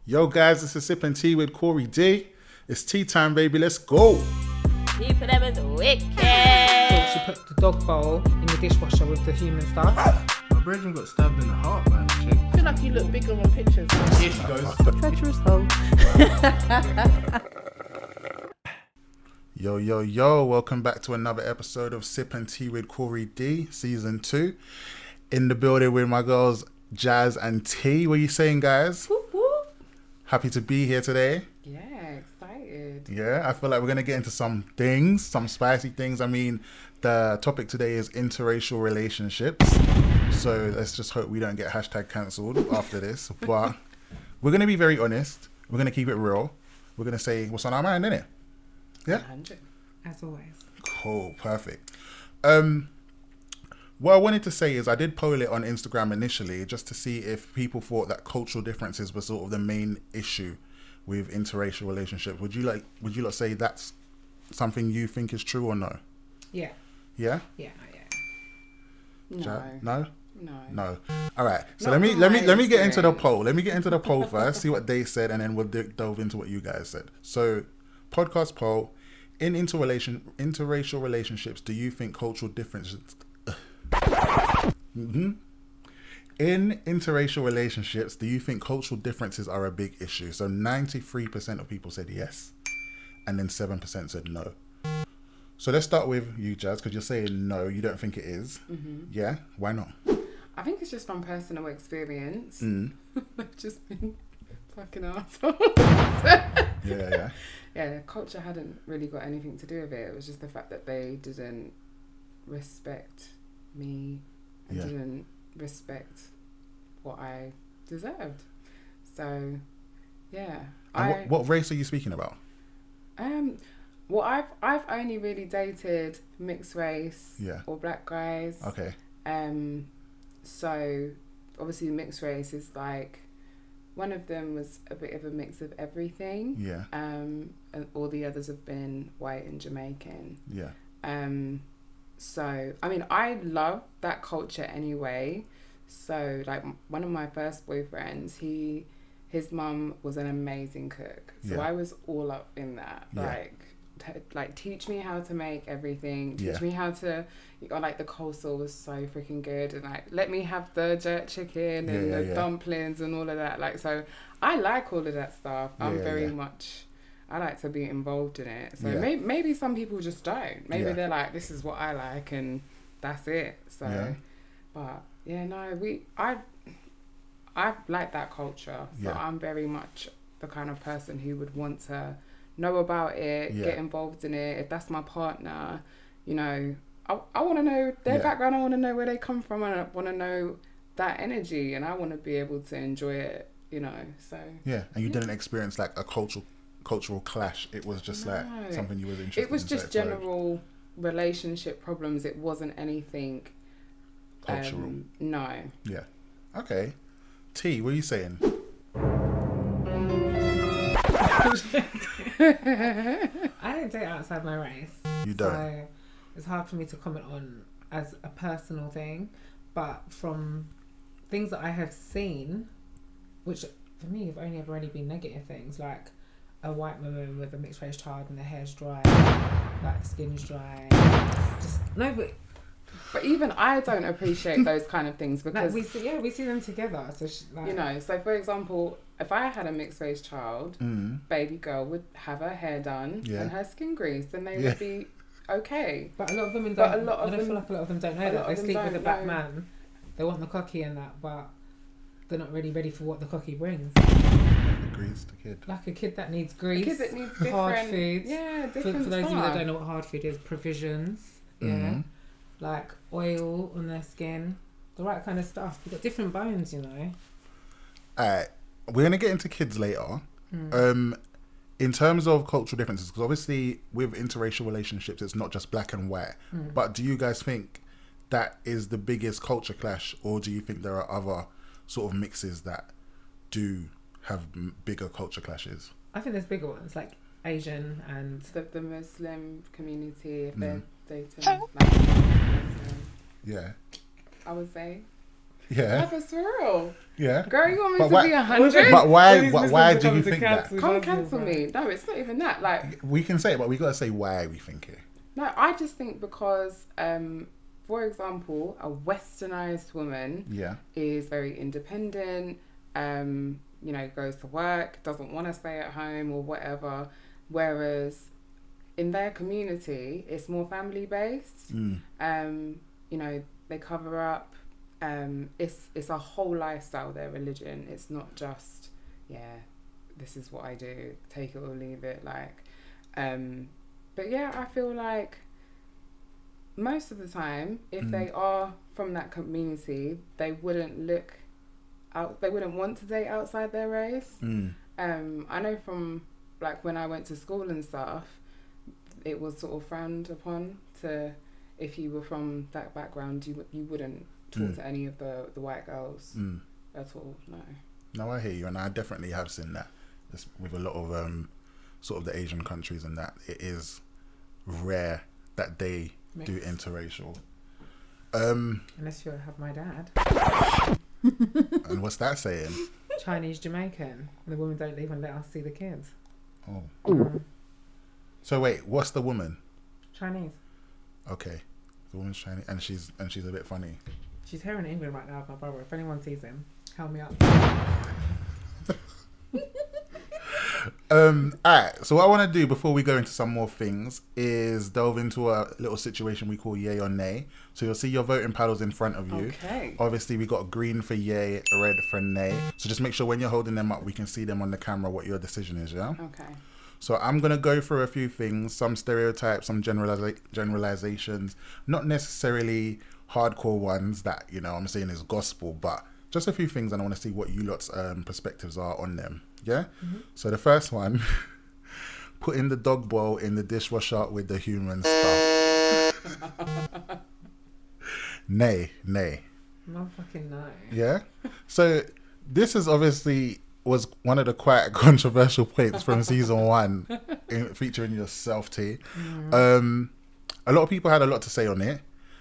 Yo guys, this is Sipping Tea with Corey D. It's tea time, baby. Let's go. Tea for them is wicked. So she put the dog bowl in the dishwasher with the human stuff. My brethren got stabbed in the heart by a chick. I feel like you look bigger on pictures. Here she goes. Treacherous hole. Yo. Welcome back to another episode of Sipping Tea with Corey D, Season 2. In the building with my girls, Jazz and T. What are you saying, guys? Whoop, whoop. Happy to be here today. Yeah, excited. Yeah, I feel like we're going to get into some things, some spicy things. I mean, the topic today is interracial relationships. So let's just hope we don't get hashtag cancelled after this. But we're going to be very honest. We're going to keep it real. We're going to say what's on our mind, innit? Yeah? 100. As always. Cool, perfect. What I wanted to say is I did poll it on Instagram initially just to see if people thought that cultural differences were sort of the main issue with interracial relationships. Would you lot say that's something you think is true or no? Yeah. Yeah? Yeah. No? No. No. All right. So Not let me from my get into the experience. poll. Let me get into the poll first, see what they said, and then we'll delve into what you guys said. So, podcast poll: in interracial relationships, do you think cultural differences? In interracial relationships, do you think cultural differences are a big issue? So 93% of people said yes, and then 7% said no. So let's start with you, Jazz, because you're saying no, you don't think it is. Mm-hmm. Yeah? Why not? I think it's just from personal experience. I've just been fucking arsehole. Yeah. Yeah, culture hadn't really got anything to do with it. It was just the fact that they didn't respect me and didn't respect what I deserved. So, yeah. And what race are you speaking about? Well, I've only really dated mixed race or black guys. Okay. So obviously mixed race is like one of them was a bit of a mix of everything. Yeah. And all the others have been white and Jamaican. Yeah. So I mean, I love that culture anyway. So like one of my first boyfriends, his mum was an amazing cook. So I was all up in that. Yeah. Like teach me how to make everything. Teach me how to, like the coleslaw was so freaking good, and like let me have the jerk chicken and the dumplings and all of that. Like, so I like all of that stuff. I'm very much, I like to be involved in it. So maybe some people just don't. Maybe they're like, this is what I like and that's it. So, but yeah, no, I like that culture. So I'm very much the kind of person who would want to know about it, get involved in it. If that's my partner, I want to know their background. I want to know where they come from, and I want to know that energy, and I want to be able to enjoy it. So and you didn't experience like a cultural clash. It was just like something you were interested in. It was just general relationship problems. It wasn't anything cultural. No. Yeah. Okay. T, what are you saying? I don't date outside my race. You don't? So it's hard for me to comment on as a personal thing. But from things that I have seen, which for me have only ever really been negative things, like a white woman with a mixed race child and their hair's dry, like the skin's dry. But even I don't appreciate those kind of things because we see them together. So so for example, if I had a mixed race child, baby girl would have her hair done and her skin greased, and they would be okay. But a lot of women don't. I feel like a lot of them don't know that. They sleep with a black man. They want the cocky and that, but they're not really ready for what the cocky brings. Greased kid. Like a kid that needs grease, a kid that needs hard food. different for those of you stuff. that don't know what hard food is, provisions. Yeah. Like oil on their skin, the right kind of stuff. We've got different bones, Alright, we're going to get into kids later. In terms of cultural differences, because obviously with interracial relationships, it's not just black and white. But do you guys think that is the biggest culture clash, or do you think there are other sort of mixes that do have bigger culture clashes? I think there's bigger ones, like Asian and... The Muslim community, if they're dating. Yeah. I would say. Yeah. That's for real. Yeah. Girl, you want me But to why- be 100? But why These why Muslims do are you coming to think that? cancel Come Muslims, cancel bro. me. No, it's not even that. Like, We can say it, but we gotta say why we think it. no, I just think because, for example, a westernized woman Yeah. is very independent, you know, goes to work, doesn't want to stay at home or whatever. Whereas in their community, it's more family based. You know, they cover up. It's a whole lifestyle, their religion. It's not just, this is what I do, take it or leave it. Like, but yeah, I feel like most of the time, if they are from that community, they wouldn't look out. They wouldn't want to date outside their race. I know from like when I went to school and stuff, it was sort of frowned upon to, if you were from that background, you wouldn't talk to any of the white girls at all. No, I hear you, and I definitely have seen that. Just with a lot of sort of the Asian countries and that, it is rare that they do interracial. Unless you have my dad. And what's that saying? Chinese Jamaican. And the women don't even let us see the kids. Oh. So wait, what's the woman? Chinese. Okay, the woman's Chinese, and she's a bit funny. She's here in England right now with my brother. If anyone sees him, help me up. Alright, so what I want to do before we go into some more things is delve into a little situation we call yay or nay. So you'll see your voting paddles in front of you. Okay. Obviously we got green for yay, red for nay. So just make sure when you're holding them up we can see them on the camera what your decision is, yeah? Okay. So I'm going to go through a few things, some stereotypes, some generalizations, not necessarily hardcore ones that, you know, I'm saying is gospel, but just a few things, and I want to see what you lot's perspectives are on them. Yeah? So the first one, putting the dog bowl in the dishwasher with the human stuff. Nay. No fucking no. Yeah? So this is obviously was one of the quite controversial points from season 1 featuring yourself, T. A lot of people had a lot to say on it.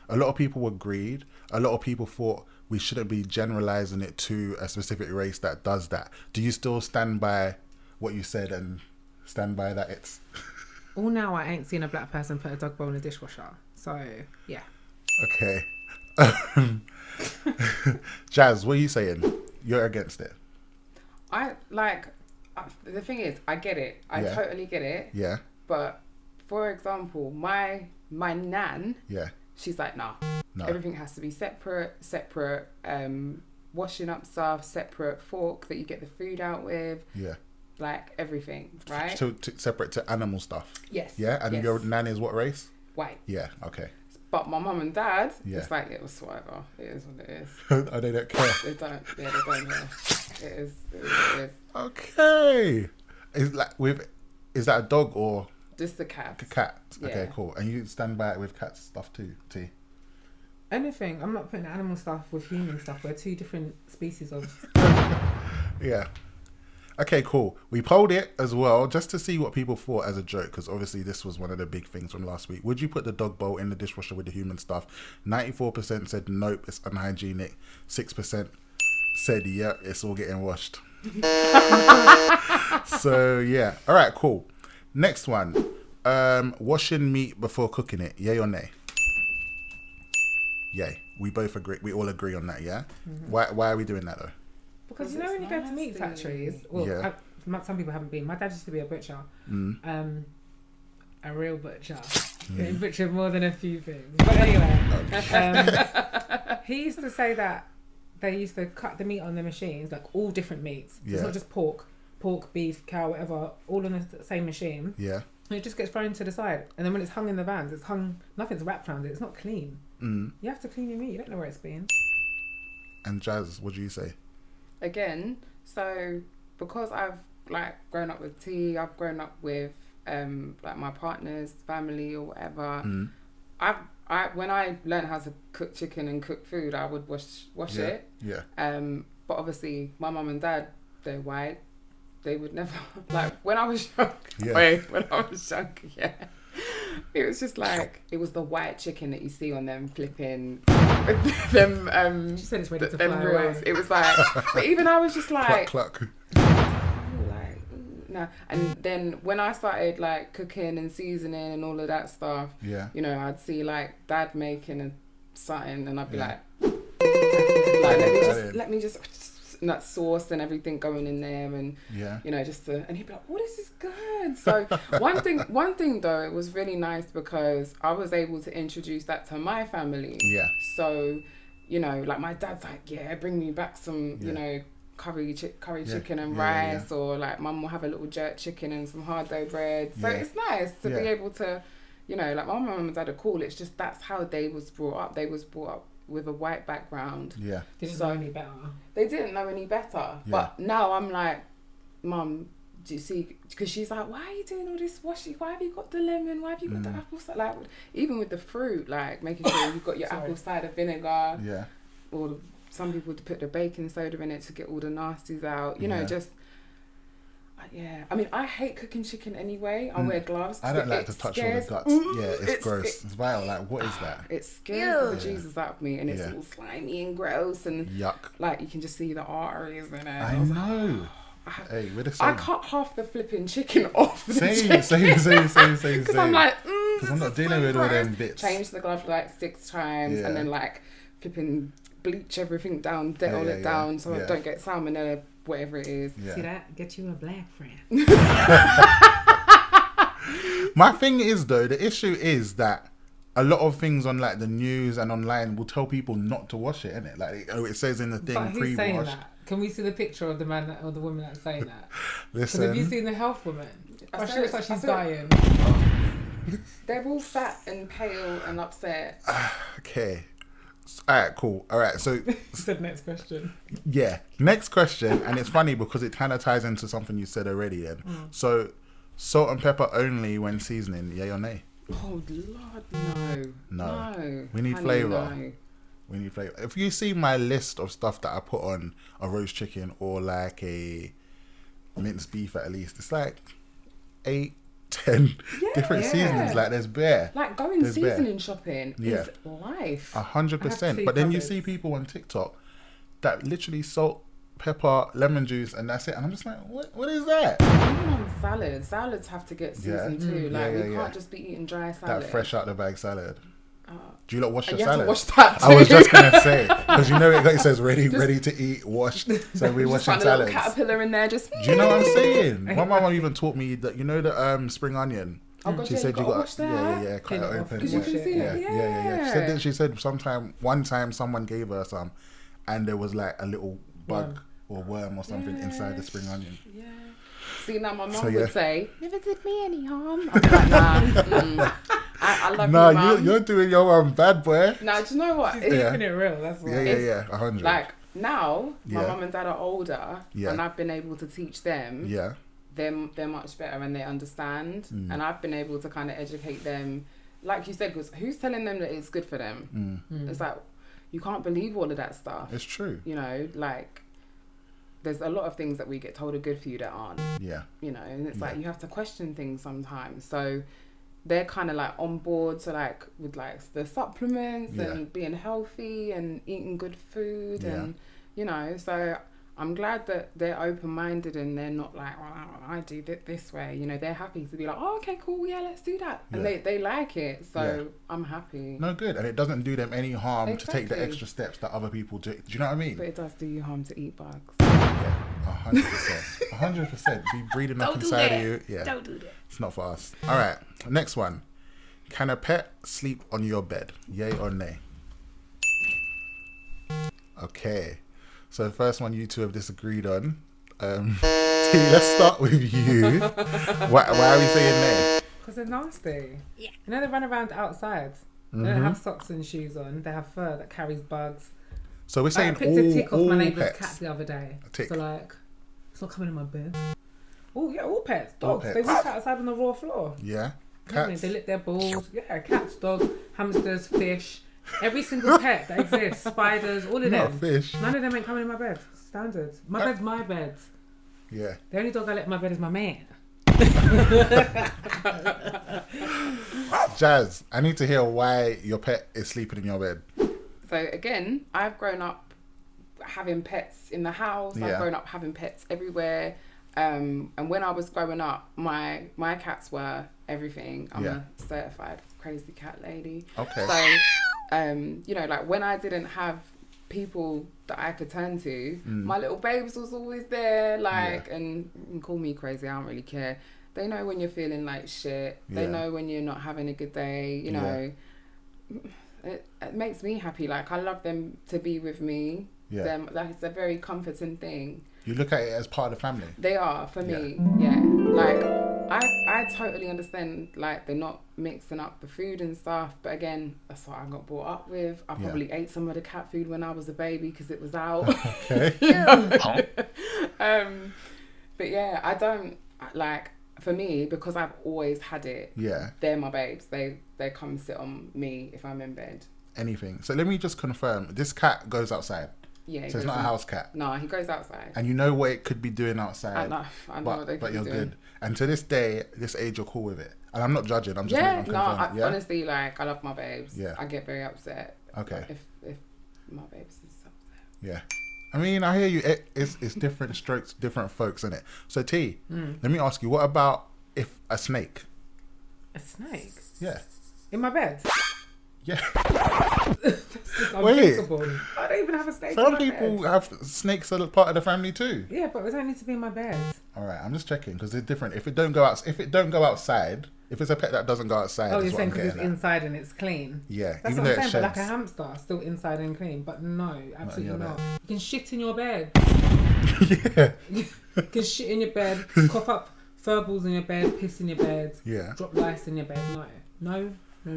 A lot of people agreed. A lot of people thought we shouldn't be generalizing it to a specific race that does that. Do you still stand by what you said and stand by that it's... All now I ain't seen a black person put a dog bowl in a dishwasher. So, yeah. Okay. Jazz, what are you saying? You're against it? The thing is, I get it. I Yeah. totally get it. Yeah. But for example, my nan, Yeah. she's like, nah. No. Everything has to be separate. Washing up stuff, separate fork that you get the food out with. Yeah. Like everything, right? To separate to animal stuff. Yes. Yeah. And yes. your nan is what race? White. Yeah. Okay. But my mum and dad, Yeah. it's like, it was whatever. It is what it is. Oh, they don't care. They don't care. It is what it is. Okay. Is that a dog or Just the cat. a cat? Yeah. Okay, cool. And you stand by it with cat stuff too, T? Anything. I'm not putting animal stuff with human stuff. We're two different species of... Yeah. Okay, cool. We polled it as well just to see what people thought as a joke, because obviously this was one of the big things from last week. Would you put the dog bowl in the dishwasher with the human stuff? 94% said nope, it's unhygienic. 6% said yeah, it's all getting washed. So yeah. All right, cool. Next one. Washing meat before cooking it. Yay or nay? Yay. We both agree. We all agree on that, yeah? Why are we doing that though? Because you know when you go to meat factories, well, Yeah. some people haven't been. My dad used to be a butcher, a real butcher. He butchered more than a few things. But anyway, he used to say that they used to cut the meat on the machines, like all different meats. Yeah. It's not just pork, beef, cow, whatever, all on the same machine. Yeah. And it just gets thrown to the side. And then when it's hung in the vans, it's hung, nothing's wrapped around it. It's not clean. You have to clean your meat. You don't know where it's been. And Jazz, what do you say? Again, so because I've like grown up with tea, I've grown up with like my partner's family or whatever. I when I learned how to cook chicken and cook food, I would wash it. Yeah. But obviously, my mum and dad, they're white. They would never like when I was young. Yeah. Wait, when I was young, yeah. It was just like, it was the white chicken that you see on them flipping them She said it's ready to them fly reels. away. It was like, but even I was just like, Cluck, cluck. like, no. And then when I started like cooking and seasoning and all of that stuff, Yeah. you know, I'd see like dad making something, and I'd be Yeah. like let me just and that sauce and everything going in there, and Yeah. you know, just to, and he'd be like, "Oh, this is good." So one thing though, it was really nice because I was able to introduce that to my family. Yeah. So, you know, like my dad's like, "Yeah, bring me back some, you know, curry chicken and rice," or like mum will have a little jerk chicken and some hard dough bread. So it's nice to be able to, you know, like my mum and dad are cool. It's just that's how they was brought up. They was brought up with a white background. Yeah. Didn't know any better. They didn't know any better. Yeah. But now I'm like, Mum, do you see? Because she's like, why are you doing all this washing? Why have you got the lemon? Why have you got the apple cider? Like, even with the fruit, like making sure you've got your apple cider vinegar. Yeah. Or some people put the baking soda in it to get all the nasties out. You know, just. Yeah, I mean, I hate cooking chicken anyway. I wear gloves. I don't like to touch all the guts. It's gross. It's vile. Like, what is that? It scares the Jesus out of me, and it's all slimy and gross, and yuck. like you can just see the arteries in it. I know. Hey, we're the same. I cut half the flipping chicken off. Same. Because I'm like, because I'm not dealing with all them bits. Change the glove like 6 times, and then like flipping bleach everything down, Dettol it down, so I don't get salmonella, whatever it is. See that? Get you a black friend. My thing is though, the issue is that a lot of things on like the news and online will tell people not to wash it, innit? Like, it says in the thing But who's saying pre-washed. that? Can we see the picture of the man or the woman that's saying that? Listen. Have you seen the health woman? I She saw looks it. like she's I saw dying. They're all fat and pale and upset. Okay. Alright, cool. Alright, so Said next question. yeah. Next question, and it's funny because it kind of ties into something you said already then. So, salt and pepper only when seasoning, yay or nay? Oh Lord, no. We need Honey, flavour. no. We need flavor. If you see my list of stuff that I put on a roast chicken or like a minced beef at least, it's like 8, 10 different seasonings. Like there's bare. Like going There's seasoning shopping is life. 100%. But then you see people on TikTok that literally salt, pepper, lemon juice, and that's it. And I'm just like, what is that? Even on salads have to get seasoned too. Like we can't just be eating dry salad. That fresh out the bag salad. Do you lot wash your you have salad? to wash that too. I was just gonna say, because you know it says ready to eat, washed. So we just washing find a salads. little caterpillar in there. Just Do you know what I'm saying? My mum even taught me that, you know, the spring onion. oh god, She yeah, said you gotta wash that. cut it Clean it off. open. Because you can see it. Yeah. She said one time someone gave her some, and there was like a little bug or worm or something inside the spring onion. Yeah. See, now my mum So, would say, never did me any harm. I'm like, nah. I love you, Nah, mum. you're doing your bad boy. Now, do you know what? She's keeping it real, that's why. Yeah, 100. Like, now, my Yeah. mum and dad are older, Yeah. and I've been able to teach them. Yeah. They're much better and they understand. And I've been able to kind of educate them. Like you said, because who's telling them that it's good for them? It's like, you can't believe all of that stuff. It's true. You know, like, there's a lot of things that we get told are good for you that aren't. Yeah. You know, and it's like you have to question things sometimes. So they're kind of like on board to like with like the supplements and being healthy and eating good food and you know. So I'm glad that they're open-minded and they're not like, well, I do it this way. You know, they're happy to be like, oh, okay, cool, yeah, let's do that. And they like it. So I'm happy. No, good. And it doesn't do them any harm to take the Exactly. extra steps that other people do. Do you know what I mean? But it does do you harm to eat bugs. Yeah, 100%. 100%. Be breeding up inside of you. Yeah. Don't do that. It's not for us. All right. Next one. Can a pet sleep on your bed? Yay or nay? Okay. So the first one you two have disagreed on. T, let's start with you. Why are we saying nay? Because they're nasty. Yeah. You know, they run around outside. They don't have socks and shoes on. They have fur that carries bugs. So we're I saying picked a tick off my all neighbour's pets. cat the other day. A tick. So like, it's not coming in my bed. Oh yeah, all pets. Dogs. All They pets. walk outside on the raw floor. Yeah. Cats. Cats. They lick their balls. Yeah, cats, dogs, hamsters, fish. Every single pet that exists. Spiders, all of Not them. fish. None of them ain't coming in my bed. Standard. My bed's my bed. Yeah. The only dog I let in my bed is my man. Jazz, I need to hear why your pet is sleeping in your bed. So again, I've grown up having pets in the house. Yeah. I've grown up having pets everywhere. And when I was growing up, my cats were everything. I'm Yeah. a certified crazy cat lady. Okay. So, you know, like when I didn't have people that I could turn to, my little babes was always there. Like, and you can call me crazy, I don't really care. They know when you're feeling like shit. They Yeah. know when you're not having a good day. You know, it makes me happy. Like I love them to be with me. Yeah. Them, like it's a very comforting thing. You look at it as part of the family. They are for me. Yeah. Like I totally understand. Like they're not mixing up the food and stuff. But again, that's what I got brought up with. I probably ate some of the cat food when I was a baby because it was out. Okay. But yeah, I don't like. For me, because I've always had it. Yeah. They're my babes. They come sit on me if I'm in bed. Anything. So let me just confirm. This cat goes outside. Yeah. So it's not a house cat. No, he goes outside. And you know what it could be doing outside. I know what they could but be you're doing. good. And to this day, this age, you're cool with it. And I'm not judging. I'm just Yeah, making no, confirm. Yeah. honestly, like I love my babes. Yeah. I get very upset. Okay. If my babes is upset. Yeah. I mean, I hear you. It's different strokes, different folks, isn't it? So T, let me ask you, what about if a snake? A snake Yeah. in my bed. Yeah. It's Wait. unthinkable. I don't even have a snake. in Some my people bed. have snakes as a part of the family too. Yeah, but it don't need to be in my bed. All right, I'm just checking because they're different. If it don't go outside, if it's a pet that doesn't go outside, Oh, is you're what saying I'm because it's getting at. inside and it's clean. Yeah, That's even what though I'm it saying, but like a sheds. hamster, still inside and clean. But no, absolutely your not. bed. You can shit in your bed. Yeah. You can shit in your bed, cough up fur balls in your bed, piss in your bed, Yeah. drop lice in your bed. No. All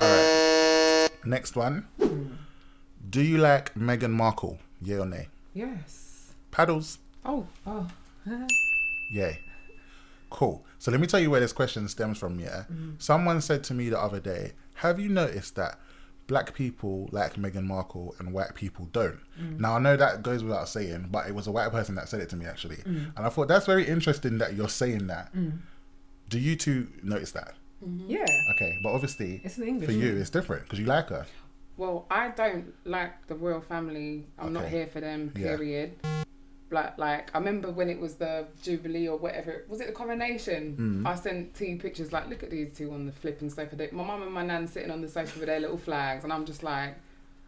right. Next one. Do you like Meghan Markle? Yeah or nay? Yes. Paddles? Oh, Yay. Cool. So let me tell you where this question stems from, yeah? Someone said to me the other day, have you noticed that black people like Meghan Markle and white people don't? Now, I know that goes without saying, but it was a white person that said it to me, actually. And I thought, that's very interesting that you're saying that. Do you two notice that? Yeah. Okay, but obviously, It's an English. for you, it's different because you like her. well, I don't like the royal family. I'm not Okay. here for them. Yeah. Period. Like I remember when it was the Jubilee or whatever. Was it the coronation? I sent T pictures like, look at these two on the flipping sofa. My mum and my nan sitting on the sofa with their little flags, and I'm just like,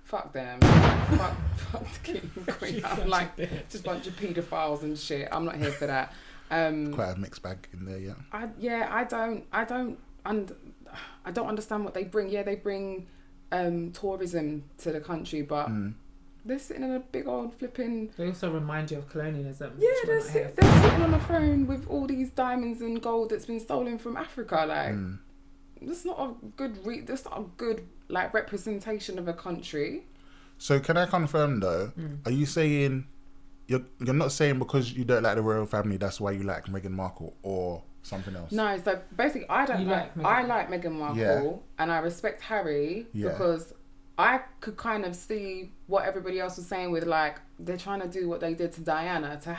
fuck them. fuck the king and queen. I'm like, just a bunch of paedophiles and shit. I'm not here for that. Quite a mixed bag in there, yeah. I don't understand what they bring. Yeah, they bring tourism to the country, but they're sitting in a big old flipping. They also remind you of colonialism. Yeah, which we're they're not here they're sitting on a throne with all these diamonds and gold that's been stolen from Africa. Like, that's not a good. That's not a good like representation of a country. So can I confirm though? Are you saying you're not saying because you don't like the royal family that's why you like Meghan Markle or something else? No, so basically, I don't You like. like Meghan. I like Meghan Markle, Yeah. and I respect Harry Yeah. because I could kind of see what everybody else was saying with like they're trying to do what they did to Diana to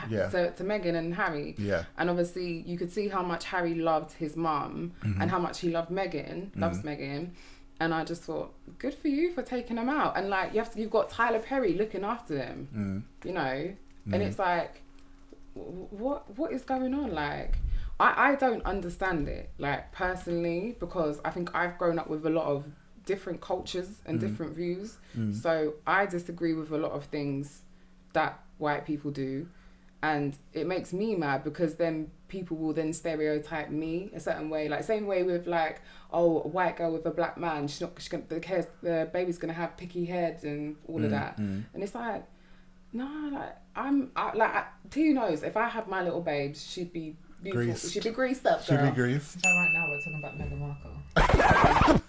Meghan and Harry. Yeah. And obviously, you could see how much Harry loved his mum and how much he loved Meghan, loves Meghan. And I just thought, good for you for taking them out. And like you've got Tyler Perry looking after them, you know. And it's like, what is going on? Like, I don't understand it, like personally, because I think I've grown up with a lot of different cultures and different views. So I disagree with a lot of things that white people do. And it makes me mad because then people will then stereotype me a certain way. Like same way with like, oh, a white girl with a black man, the baby's gonna have picky head and all of that. And it's like, no, like who knows? If I had my little babes, she'd be beautiful. Greased. She'd be greased up, Should girl. be greased. So right now we're talking about Meghan Markle.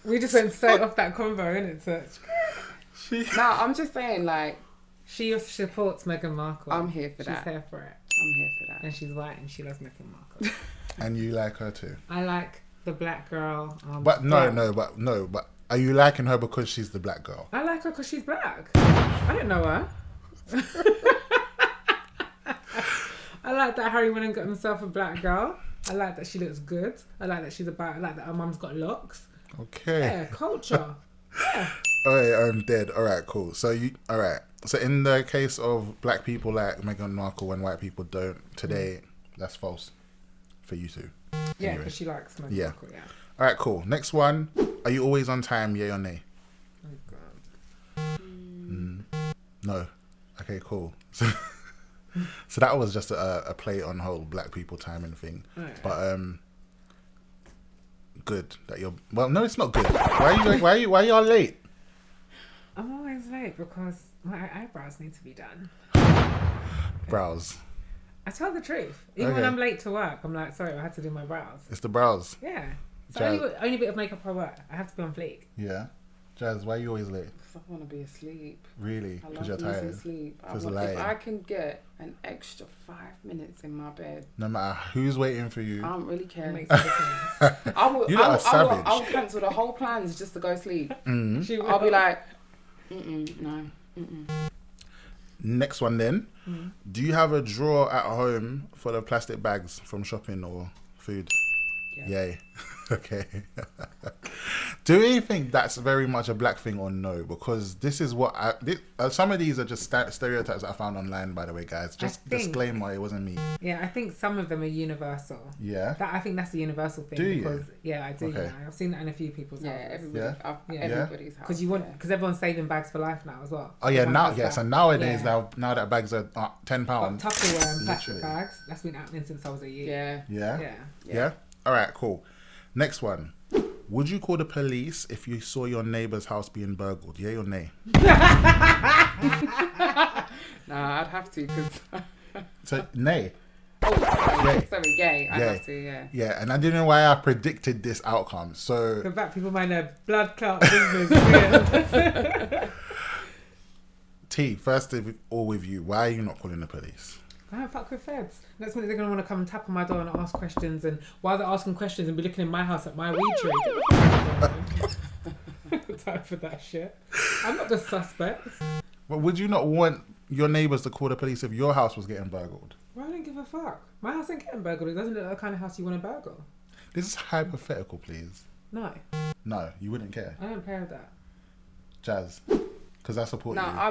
We just went straight off that convo, innit? So No, I'm just saying, like, she supports Meghan Markle. I'm here for She's that. here for it. I'm here for that. And she's white and she loves Meghan Markle. And you like her too. I like the black girl. But black. but are you liking her because she's the black girl? I like her because she's black. I didn't know her. I like that Harry went and got himself a black girl. I like that she looks good. I like that I like that her mum's got locks. Okay. Yeah, culture. Yeah. All right, I'm dead. All right, cool. So all right. So in the case of black people like Meghan Markle and white people don't today, that's false for you two. Yeah, Anyway. because she likes Meghan Yeah. Markle, yeah. All right, cool. Next one. Are you always on time? Yay or nay? Oh, God. No. Okay, cool. So that was just a play on whole black people timing thing. Right. But good that you're. Well, no, it's not good. Why are you all late? I'm always late because my eyebrows need to be done. Brows. I tell the truth. Even when I'm late to work, I'm like, sorry, I had to do my brows. It's the brows. Yeah. It's Jazz. the only bit of makeup I wear. I have to be on fleek. Yeah. Jazz, why are you always late? Because I want to be asleep. Really? I Because love you're losing tired. sleep. Because of If lying. I can get an extra 5 minutes in my bed, No matter who's waiting for you. I don't really It care. makes a difference. You lot are savage. I'll cancel the whole plans just to go sleep. She will. I'll be like, no. Next one then. Do you have a drawer at home full of plastic bags from shopping or food? Yeah. Yay. Okay. Do you think that's very much a black thing or no? Because this is what some of these are just stereotypes that I found online, by the way, guys. Just disclaimer, it wasn't me. Yeah, I think some of them are universal. Yeah. I think that's a universal thing. Do you? Because, yeah, I do. Okay. Yeah. I've seen that in a few people's Yeah, houses. everybody's house. Because everyone's saving bags for life now as well. Oh yeah, Everyone now has yes, that. and nowadays Yeah. now that bags are £10. But Tupperware and plastic Literally. bags, that's been happening since I was a year. Yeah. Yeah. Yeah. Yeah. All right. Cool. Next one. Would you call the police if you saw your neighbour's house being burgled? Yay or nay? Nah, I'd have to because. So nay. Sorry, yay. I Yay. have to, yeah. Yeah, and I didn't know why I predicted this outcome. So The black people mind their blood clot business. Yeah. T, first of all with you, why are you not calling the police? I don't fuck with feds. Next minute they're gonna want to come and tap on my door and ask questions, and while they're asking questions and be looking in my house at my weed tree. Get the fuck out of here, man. Time for that shit. I'm not the suspect. But would you not want your neighbours to call the police if your house was getting burgled? Well, I don't give a fuck. My house ain't getting burgled. It doesn't look like the kind of house you want to burgle. This is hypothetical, please. No, No, you wouldn't care. I don't care with that. Jazz, because I support No, you. I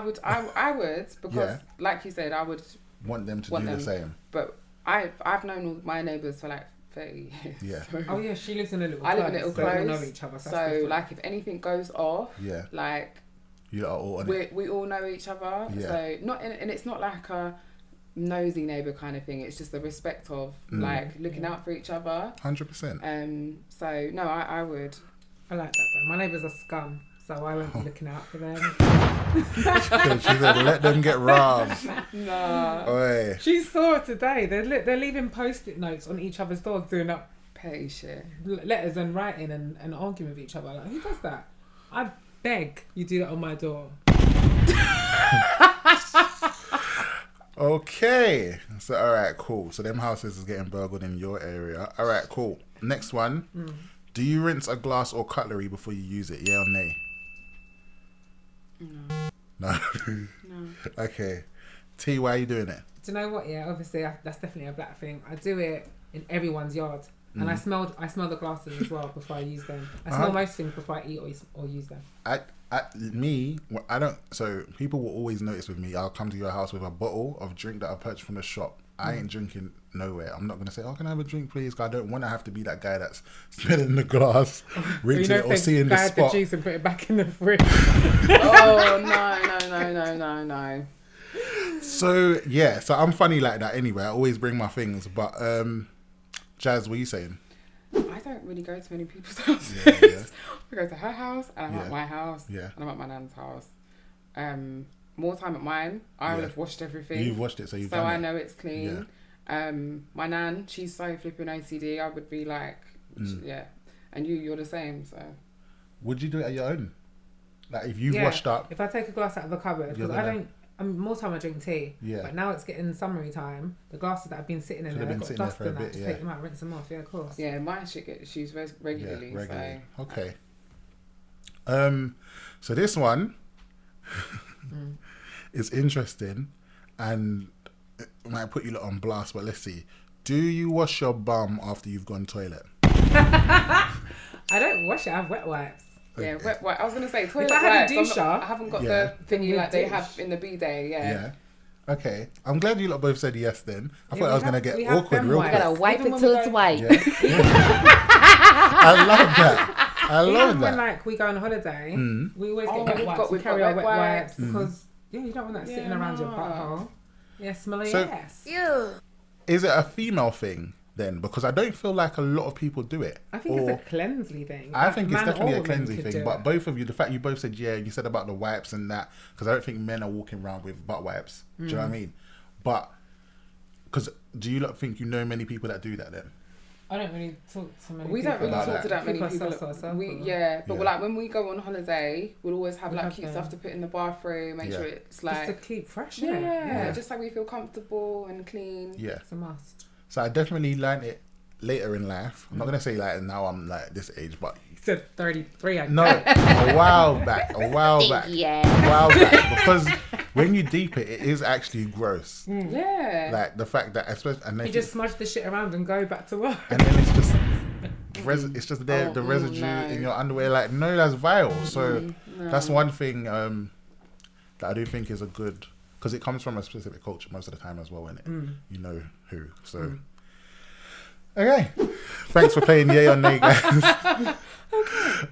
would because, Yeah. like you said, I would. Want them to Want do the them. same. But I've known all my neighbours for like 30 years. Yeah. So Oh yeah, she lives in a little. I live in a close, little so we all close. know each other. So, that's So different. like, if anything goes off, Yeah. like You are all on it. we all know each other. Yeah. So and it's not like a nosy neighbour kind of thing. It's just the respect of like looking out for each other. 100%. So no, I would. I like that though. My neighbours are scum, so I won't be looking out for them. She said, let them get robbed. Nah. Oi. She saw it today. They're leaving post-it notes on each other's doors, doing up Petty shit. letters and writing and arguing with each other. Like, who does that? I beg you do that on my door. Okay. So, all right, cool. So, them houses is getting burgled in your area. All right, cool. Next one. Do you rinse a glass or cutlery before you use it? Yeah or nay? No. No. Okay. T, why are you doing it? Do you know what? Yeah, obviously that's definitely a black thing. I do it in everyone's yard, and I smell the glasses as well before I use them. I smell most things before I eat or use them. I don't. So people will always notice with me. I'll come to your house with a bottle of drink that I purchased from the shop. I ain't drinking nowhere. I'm not gonna say, "Oh, can I have a drink, please?" 'Cause I don't want to have to be that guy that's spilling the glass, rinsing it, or seeing the guide spot. the juice and put it back in the fridge. Oh no. So yeah, so I'm funny like that anyway. I always bring my things. But Jazz, what are you saying? I don't really go to many people's houses. Yeah. I go to her house and I'm Yeah. at my house Yeah. and I'm at my nan's house. More time at mine. I would have washed everything. You've washed it, so you've so done I it. know it's clean. My nan, she's so flipping OCD. I would be like, yeah. And you're the same. So Would you do it at your own? Like if you've Yeah. washed up? If I take a glass out of the cupboard, You're because gonna- more time I drink tea. Yeah. But now it's getting summery time. The glasses that have been sitting in Could have there, been they've sitting got there dust for a in that. bit, Just yeah. take them out, rinse them off. Yeah, of course. yeah, mine shit get issues regularly. Regularly. So Okay. So this one is interesting, and it might put you lot on blast. But let's see. Do you wash your bum after you've gone toilet? I don't wash it. I have wet wipes. Yeah, wet wipe. I was gonna say toilet I had a wipes. doucher, I haven't got Yeah. the thingy like they Dish. have in the bidet. Yeah. Okay. I'm glad you lot both said yes then. I Yeah, thought I we was going to have- get we have awkward them real wipes. quick. Gotta wipe Even it when till we it's go- white. I love that. I love Even when that. like we go on holiday, we always Oh, get wet we've wipes. got- We we've carry got our wet wet wipes wipes. because you don't want that sitting around your butthole. Yeah, smelly So- ass. Is it a female thing then? Because I don't feel like a lot of people do it. I think Or- it's a cleansely thing. I Like, think it's man definitely or a woman cleansing could thing, do but it. both of you, the fact you both said, yeah, you said about the wipes and that, because I don't think men are walking around with butt wipes. Do you know what I mean? But, because do you lot think you know many people that do that then? I don't really talk to many We people. don't really About talk that. to that many Keep people. ourselves to ourselves, We, or- yeah, but Yeah. like when we go on holiday, we'll always have We like have cute them. stuff to put in the bathroom, make Yeah. sure it's Just like to keep fresh, yeah, innit? just like we feel comfortable and clean. Yeah. It's a must. So I definitely learned it later in life. I'm not going to say like now I'm like this age, but He said 33. no, a while back. Yeah. A while back. Because when you deep it, it is actually gross. Yeah. Like the fact that, especially, and then, You just smudge the shit around and go back to work. and then it's just, it's just there, Oh, the residue no. in your underwear. Like, no, that's vile. So that's one thing that I do think is a good, because it comes from a specific culture most of the time as well, innit? You know who. So, okay. Thanks for playing yay or nay, guys.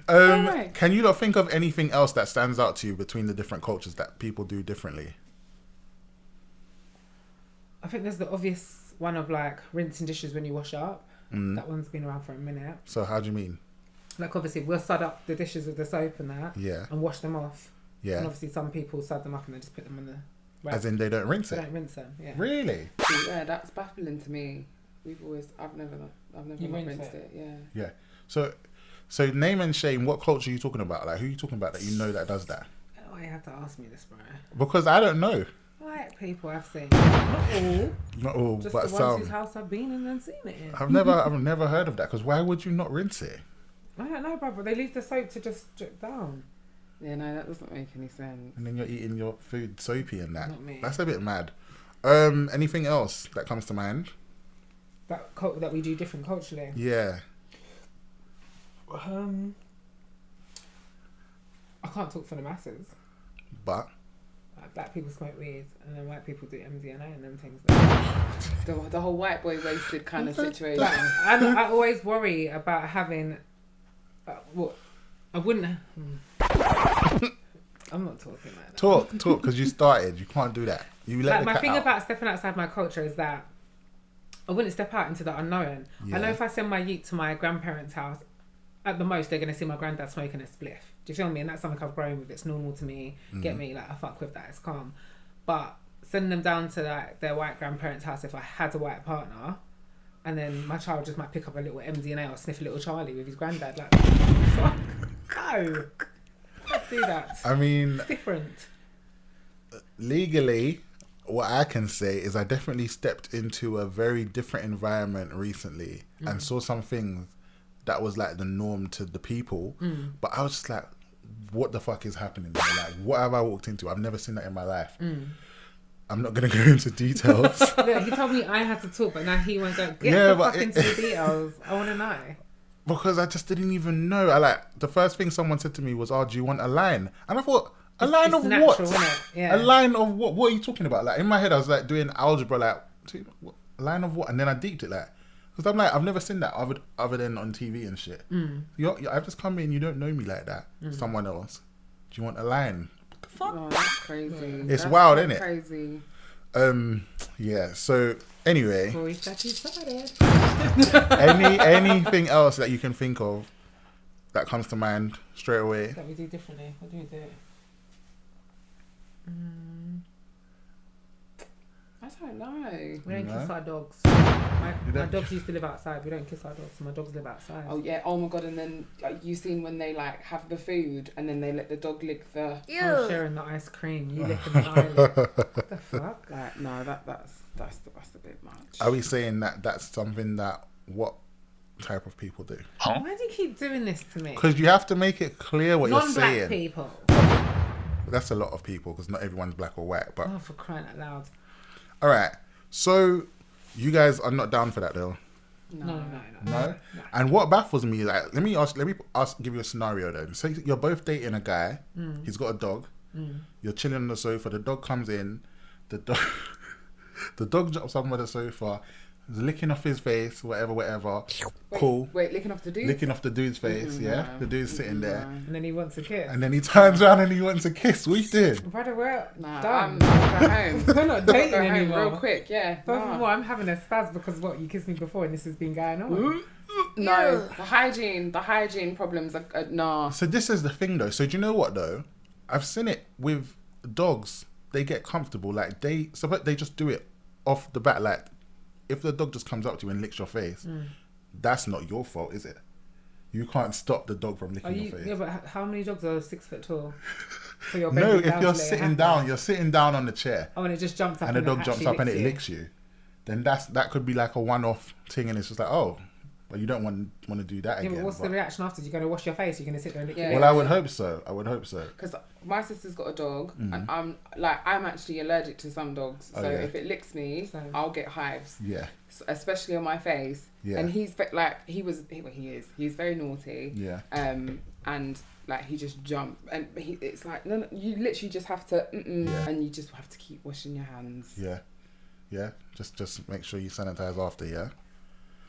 Alright. Can you not think of anything else that stands out to you between the different cultures that people do differently? I think there's the obvious one of like rinsing dishes when you wash up. That one's been around for a minute. So how do you mean? Like obviously we'll sud up the dishes with the soap and that Yeah. and wash them off. And Yeah. obviously some people sud them up and then just put them on the rack. As in they don't rinse They it? don't rinse them. Yeah. Really? Yeah, that's baffling to me. I've never You not rinsed rinsed it? it. Yeah. Yeah. So name and shame, what culture are you talking about? Like, who are you talking about that you know that does that? I don't know why you have to ask me this, bro. Because I don't know. White people I've seen. Not all. Not all, Just but the ones whose some. house I've been in and seen it in. I've never heard of that. Because why would you not rinse it? I don't know, bro, but they leave the soap to just drip down. Yeah, no, that doesn't make any sense. And then you're eating your food soapy and that. Not me. That's a bit mad. Anything else that comes to mind? That we do different culturally. Yeah. I can't talk for the masses. But Like, black people smoke weed and then white people do MDMA and them things. The whole white boy wasted kind of situation. I always worry about having. I wouldn't. I'm not talking like that. talk, because you started. You can't do that. You let Like the my cat thing out. about stepping outside my culture is that I wouldn't step out into the unknown. Yeah. I know if I send my yeet to my grandparents' house, at the most they're gonna see my granddad smoking a spliff. Do you feel me? And that's something I've grown with. It's normal to me. Get me? Like I fuck with that. It's calm. But sending them down to like their white grandparents' house if I had a white partner, and then my child just might pick up a little MDMA or sniff a little Charlie with his granddad. Like, fuck, go. Don't do that. I mean, Different. legally, what I can say is I definitely stepped into a very different environment recently and saw some things that was like the norm to the people. But I was just like, what the fuck is happening here? Like, what have I walked into? I've never seen that in my life. I'm not going to go into details. Look, he told me I had to talk, but now he won't go. Get Yeah, the but fuck into the details. I want to know. Because I just didn't even know. The first thing someone said to me was, "Oh, do you want a line?" And I thought, "A line It's of natural, what? innit? Yeah. A line of what? What are you talking about?" Like in my head, I was like doing algebra, like what, line of what? And then I deeped it, like because I'm like, I've never seen that other than on TV and shit. I've just come in, you don't know me like that. Someone else. Do you want a line? What the fuck? Oh, that's crazy. It's That's wild, so innit? Crazy. Yeah. So anyway, Boy, that you started. anything else that you can think of that comes to mind straight away? That we do differently. What do we do? I don't know. We don't No? kiss our dogs. My don't- dogs used to live outside. We don't kiss our dogs. My dogs live outside. Oh yeah. Oh my god. And then you seen when they like have the food and then they let the dog lick the. I'm sharing the ice cream. You licking the island. What the fuck? Like no, that's a bit much. Are we saying that that's something that what type of people do? Why do you keep doing this to me? Because you have to make it clear what you're Non-black saying. people. That's a lot of people because not everyone's black or white. But Oh, for crying out loud. all right, so You guys are not down for that though. No. No. And what baffles me is like, let me give you a scenario then. Say you're both dating a guy. He's got a dog. You're chilling on the sofa. The dog comes in. The dog jumps up on the sofa. He's licking off his face, whatever. Cool. Wait, licking off the dude? Licking off the dude's face, yeah? The dude's sitting there. And then he wants a kiss. And then he turns around and he wants a kiss. What are you doing? Brother, we're Nah, done. I'm going home. We're not dating Go home anymore. real quick, yeah. Furthermore, I'm having a spaz because what, you kissed me before and this has been going on. No, the hygiene problems are nah. So this is the thing though. So do you know what though? I've seen it with dogs. They get comfortable. Like they just do it off the bat. Like if the dog just comes up to you and licks your face, that's not your fault, is it? You can't stop the dog from licking your face. Yeah, but how many dogs are 6 foot tall? For your No, bending if down you're to let it sitting happen? down, you're sitting down on the chair. Oh, and it just jumps up And the dog it jumps actually up and it you. licks you. Then that could be like a one-off thing, and it's just like, oh, well, you don't want to do that Yeah, again. but what's the reaction after? You're going to wash your face? You're going to sit there and lick Yeah. your Well, I would hope so. Because my sister's got a dog, and I'm actually allergic to some dogs. So if it licks me, I'll get hives. Yeah. Especially on my face. Yeah. And he's he's very naughty. Yeah. And like he just jumped, and it's like no, you literally just have to, and you just have to keep washing your hands. Yeah. Yeah. Just make sure you sanitize after. Yeah.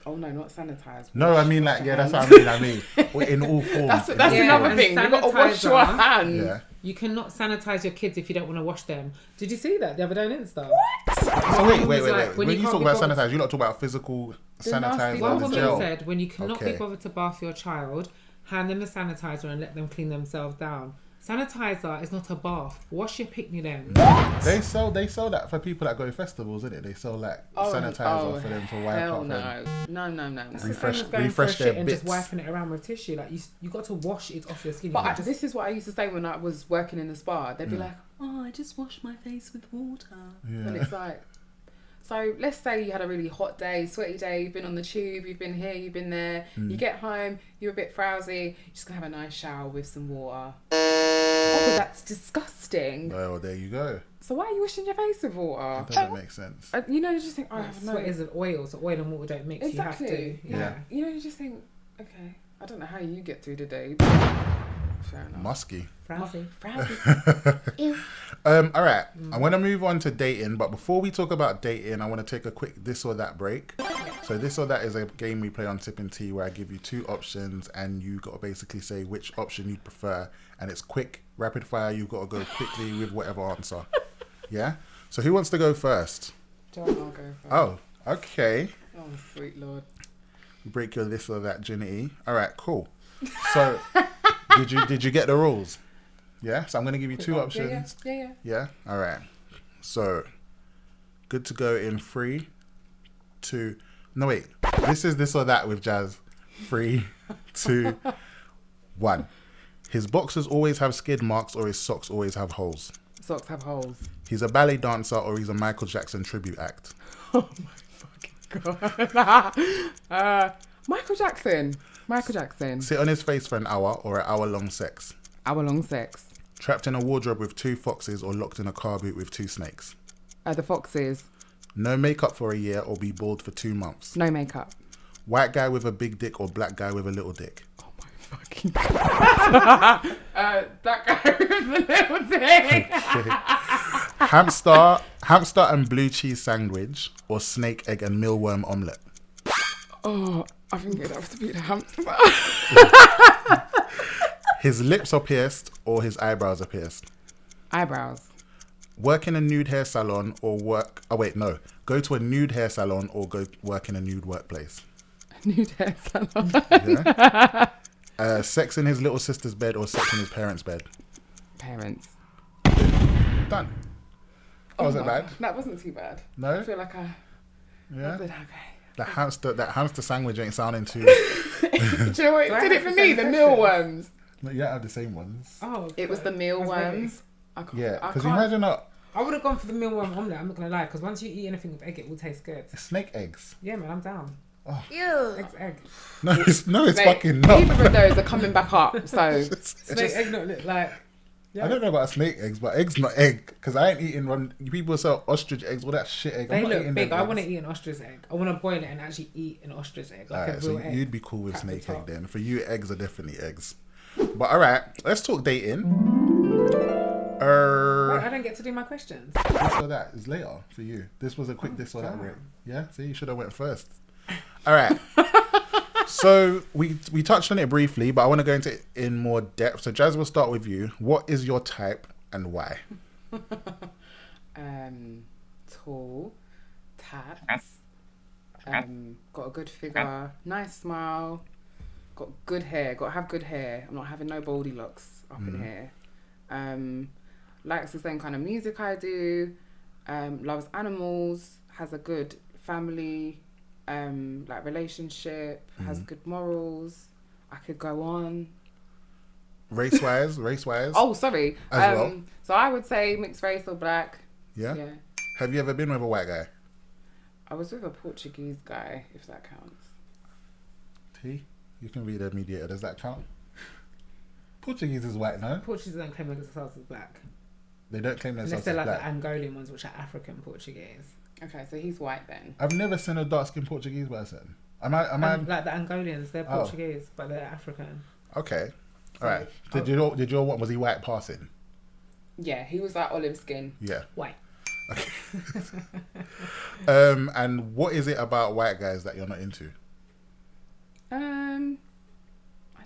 Oh no, not sanitize. No, I mean like that's what I mean. In all forms. That's Yeah, another and thing. You got to wash your sanitizer. hands. Yeah. You cannot sanitize your kids if you don't want to wash them. Did you see that the other day on Insta? So wait. Like, When you talk about sanitize, you're not talking about physical sanitizer, One the woman gel. said, when you cannot Okay. be bothered to bath your child, hand them the sanitizer and let them clean themselves down. Sanitizer is not a bath. Wash your picnic then. They sell that for people that go to festivals, isn't it? They sell like sanitizer for them to wipe hell up no. and No. refresh Going for a shit their and bits. just wiping it around with tissue. Like you got to wash it off your skin. But this is what I used to say when I was working in the spa. They'd be Mm. like, "Oh, I just wash my face with water," Yeah. and it's like. So let's say you had a really hot day, sweaty day. You've been on the tube, you've been here, you've been there. You get home, you're a bit frowsy. You're just gonna have a nice shower with some water. Oh, that's disgusting. Well, there you go. So why are you washing your face with water? That doesn't make sense. You know, you just think, oh no. Sweat is an oil, so oil and water don't mix. Exactly. You have to. Yeah. You know, you just think, okay, I don't know how you get through the day. Fair enough. Musky. Frowsy. All right. I want to move on to dating, but before we talk about dating, I want to take a quick this or that break. So this or that is a game we play on Tipping Tea where I give you 2 options and you got to basically say which option you'd prefer, and it's quick, rapid fire. You've got to go quickly with whatever answer. Yeah. So who wants to go first? I'll go first. Oh, okay. Oh, sweet lord. Break your this or that virginity. All right, cool. So did you get the rules? Yeah. So I'm going to give you 2 options. Yeah. Yeah. All right. So, good to go in 3, 2. No wait. This is this or that with Jazz. 3, 2, 1. His boxers always have skid marks, or his socks always have holes. Socks have holes. He's a ballet dancer, or he's a Michael Jackson tribute act. Oh my fucking god. Michael Jackson. Sit on his face for an hour, or an hour-long sex. Hour-long sex. Trapped in a wardrobe with 2 foxes, or locked in a car boot with 2 snakes. The foxes. No makeup for a year, or be bald for 2 months. No makeup. White guy with a big dick, or black guy with a little dick. Oh my fucking god. That guy with the little dick. Hamster and blue cheese sandwich, or snake, egg and mealworm omelette. Oh, I think it'd have to be the hamster. His lips are pierced, or his eyebrows are pierced. Eyebrows. Work in a nude hair salon, or work... Oh, wait, no. Go to a nude hair salon, or go work in a nude workplace. Nude hair salon. Yeah. Sex in his little sister's bed, or sex in his parents' bed. Parents. Done. Oh, was it bad? That wasn't too bad. No? I feel like I Yeah. did okay. That hamster sandwich ain't sounding too... Do you know what it did it for me? The mealworms. No, you don't have the same ones. Oh, It was the mealworms. Yeah, because imagine that... I would have gone for the mealworm omelette. I'm not gonna lie, because once you eat anything with egg, it will taste good. Snake eggs. Yeah, man, I'm down. Ew. Egg. No, it's Mate, fucking not. Either of those are coming back up. So Snake egg not look like. Yeah. I don't know about snake eggs, but eggs not egg because I ain't eating one. People sell ostrich eggs, all that shit egg. They I'm not look eating big. them I want to eggs. eat an ostrich egg. I want to boil it and actually eat an ostrich egg, like Alright, a real so egg. you'd be cool with At the snake egg top. then. For you, eggs are definitely eggs. But alright, let's talk dating. Wait, I don't get to do my questions. This or that is later for you. This was a quick this or that, damn. Rick. Yeah, see, you should have went first. Alright. So we touched on it briefly, but I want to go into it in more depth. So Jazz, we'll start with you. What is your type and why? Tall, tats, got a good figure, nice smile, got good hair, got to have good hair. I'm not having no baldy locks up in here. Likes the same kind of music I do, loves animals, has a good family, like relationship, has good morals. I could go on. Race wise. Oh, sorry. As well. So I would say mixed race or black. Yeah? Yeah. Have you ever been with a white guy? I was with a Portuguese guy, if that counts. T, you can read a mediator. Does that count? Portuguese is white, no? Portuguese don't claim themselves as black. They don't claim Unless themselves they're as like black. the Angolan ones, which are African Portuguese. Okay, so he's white then. I've never seen a dark skinned Portuguese person. Am I? Like the Angolians, they're Oh. Portuguese, but they're African. Okay. So- All right. Did your one, was he white passing? Yeah, he was like olive skin. Yeah. White. And what is it about white guys that you're not into? I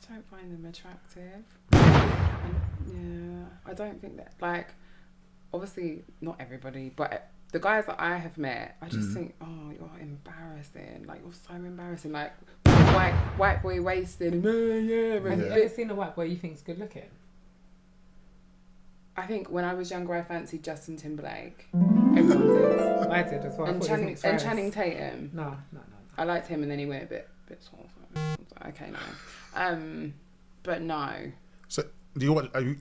don't find them attractive. And, yeah, I don't think that, like, obviously not everybody, but the guys that I have met, I just think, oh, you're embarrassing. Like, you're so embarrassing. Like, white boy wasted. And, Have you Yeah. ever seen a white boy you think's good looking? I think when I was younger, I fancied Justin Timberlake. Everyone did. I did as well. And I thought he was Channing, mixed and race. Channing Tatum. No. I liked him, and then he went a bit small. So I was like, okay, no. But no, So do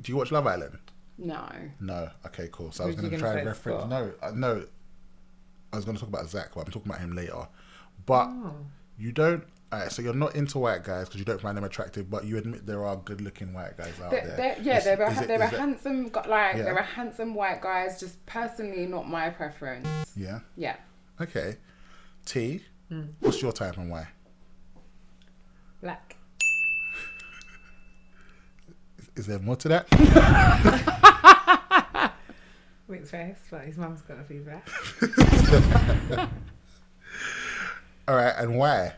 you watch Love Island? no. No. Okay, cool. So I was Who was going to you try gonna and say, reference. Scott? No. I was going to talk about Zach, but I'm talking about him later. But Oh. you don't. Alright, so you're not into white guys because you don't find them attractive, but you admit there are good-looking white guys out there. They're Is it- handsome, Yeah. they're a handsome white guys. Just personally, not my preference. Yeah. Yeah. Okay. T, what's your type and why? Black. Is there more to that? Mixed race, but his mum's got to be black. All right, and why?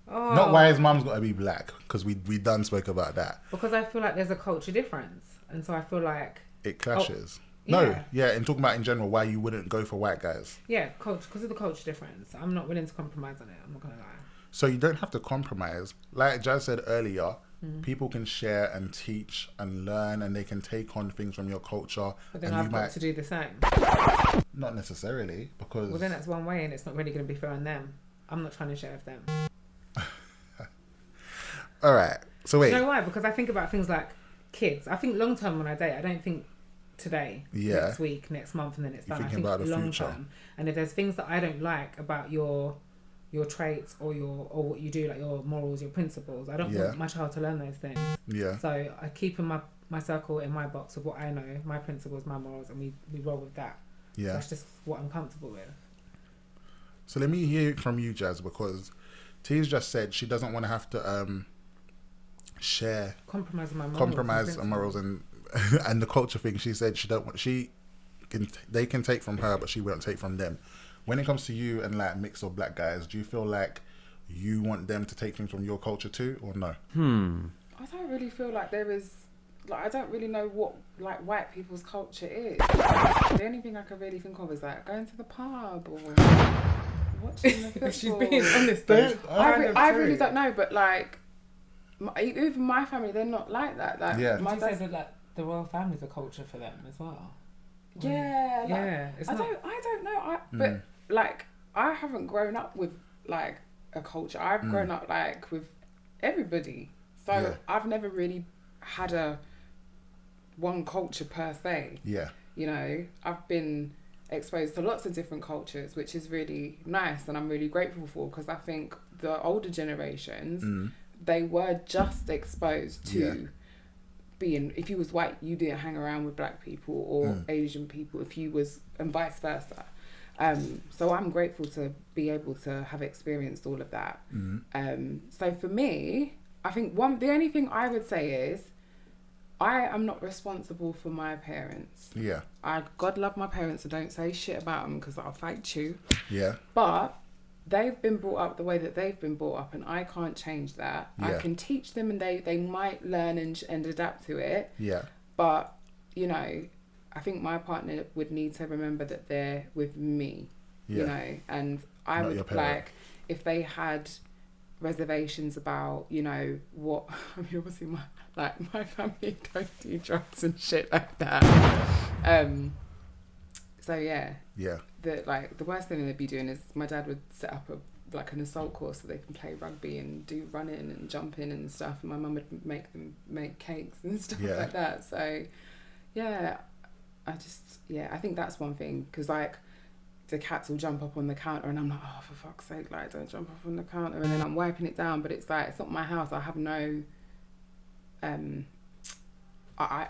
Oh. Not why his mum's got to be black, because we done spoke about that. Because I feel like there's a culture difference. And so I feel like, It clashes. yeah. No, yeah, and talking about in general, why you wouldn't go for white guys. yeah, culture, because of the culture difference. I'm not willing to compromise on it. I'm not going to lie. So you don't have to compromise. Like Jazz said earlier, people can share and teach and learn, and they can take on things from your culture. But then and I've you got might to do the same. not necessarily, because Well, then that's one way, and it's not really going to be fair on them. I'm not trying to share with them. all right. So wait, You know why? Because I think about things like kids. I think long term when I date, I don't think today, Yeah. next week, next month, and then it's You're done. I thinking think about the long future. term. And if there's things that I don't like about your traits or what you do, like your morals, your principles, I don't Yeah. want my child to learn those things. yeah, So I keep in my circle in my box of what I know, my principles, my morals, and we roll with that. So yeah. that's just what I'm comfortable with. So let me hear it from you, Jazz, because T's just said she doesn't want to have to share, Compromise on my morals. compromise and on morals principles. and and the culture thing. She said she don't want. They can take from her, but she won't take from them. When it comes to you and like mixed or black guys, do you feel like you want them to take things from your culture too, or no? I don't really feel like there is, like, I don't really know what, like, white people's culture is. The only thing I can really think of is, like, going to the pub or watching the football. She's being honest. though. I really don't know, but, like, even my family, they're not like that. Like, Yeah. my Did you say dad's, that like the royal family's a culture for them as well? yeah, like, Yeah, it's I not. don't know. But, like, I haven't grown up with, like, a culture. I've grown up, like, with everybody. So Yeah. I've never really had one culture per se. Yeah, You know, I've been exposed to lots of different cultures, which is really nice, and I'm really grateful for, because I think the older generations, they were just exposed to Yeah. if you was white, you didn't hang around with black people or Asian people, if you was, and vice versa. So I'm grateful to be able to have experienced all of that. So for me, I think the only thing I would say is I am not responsible for my parents. Yeah. God love my parents, so don't say shit about them because I'll fight you. Yeah. But they've been brought up the way that they've been brought up, and I can't change that. Yeah. I can teach them, and they might learn and adapt to it. Yeah. But, you know, I think my partner would need to remember that they're with me, you know, and I Not your would parent. like, if they had reservations about, you know, what, I mean, obviously my family don't do drugs and shit like that. So yeah. Yeah. The worst thing they'd be doing is my dad would set up an assault course so they can play rugby and do running and jumping and stuff, and my mum would make them make cakes and stuff like that. So yeah, I think that's one thing, because like the cats will jump up on the counter and I'm like, oh, for fuck's sake, like don't jump up on the counter, and then I'm wiping it down, but it's like, it's not my house. I have no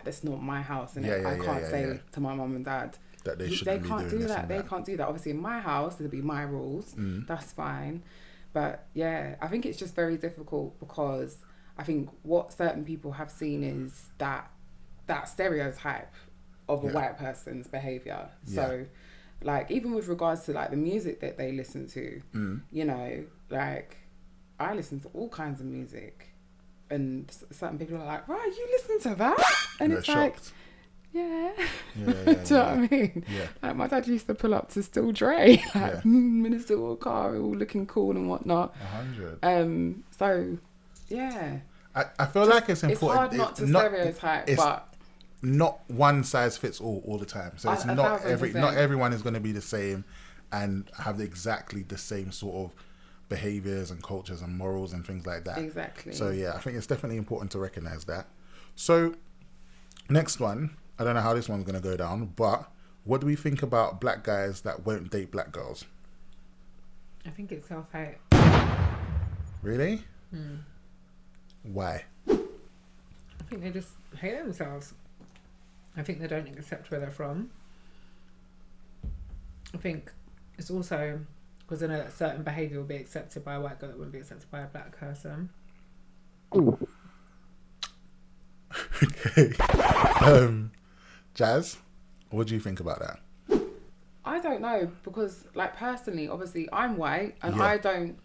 that's not my house, and I can't say to my mum and dad that they can't do that. They can't do that. Obviously, in my house, there'll be my rules. That's fine. But yeah, I think it's just very difficult, because I think what certain people have seen is that stereotype of a white person's behaviour. So, like, even with regards to like the music that they listen to, you know, like I listen to all kinds of music, and certain people are like, right, you listen to that? And they're it's shocked. like, yeah. Do you know what I mean? Yeah. Like, my dad used to pull up to Still Dre, like in his little car, all looking cool and whatnot. 100. So, yeah. I feel like it's important. It's hard not to stereotype, but not one size fits all the time. So it's not 1,000%. not everyone is going to be the same and have exactly the same sort of behaviors and cultures and morals and things like that. Exactly. So yeah, I think it's definitely important to recognize that. So next one, I don't know how this one's going to go down, but what do we think about black guys that won't date black girls? I think it's self-hate. Really? Why? I think they just hate themselves. I think they don't accept where they're from. I think it's also because I know that certain behaviour will be accepted by a white girl that wouldn't be accepted by a black person. Okay. Jazz, what do you think about that? I don't know, because like personally, obviously I'm white and I don't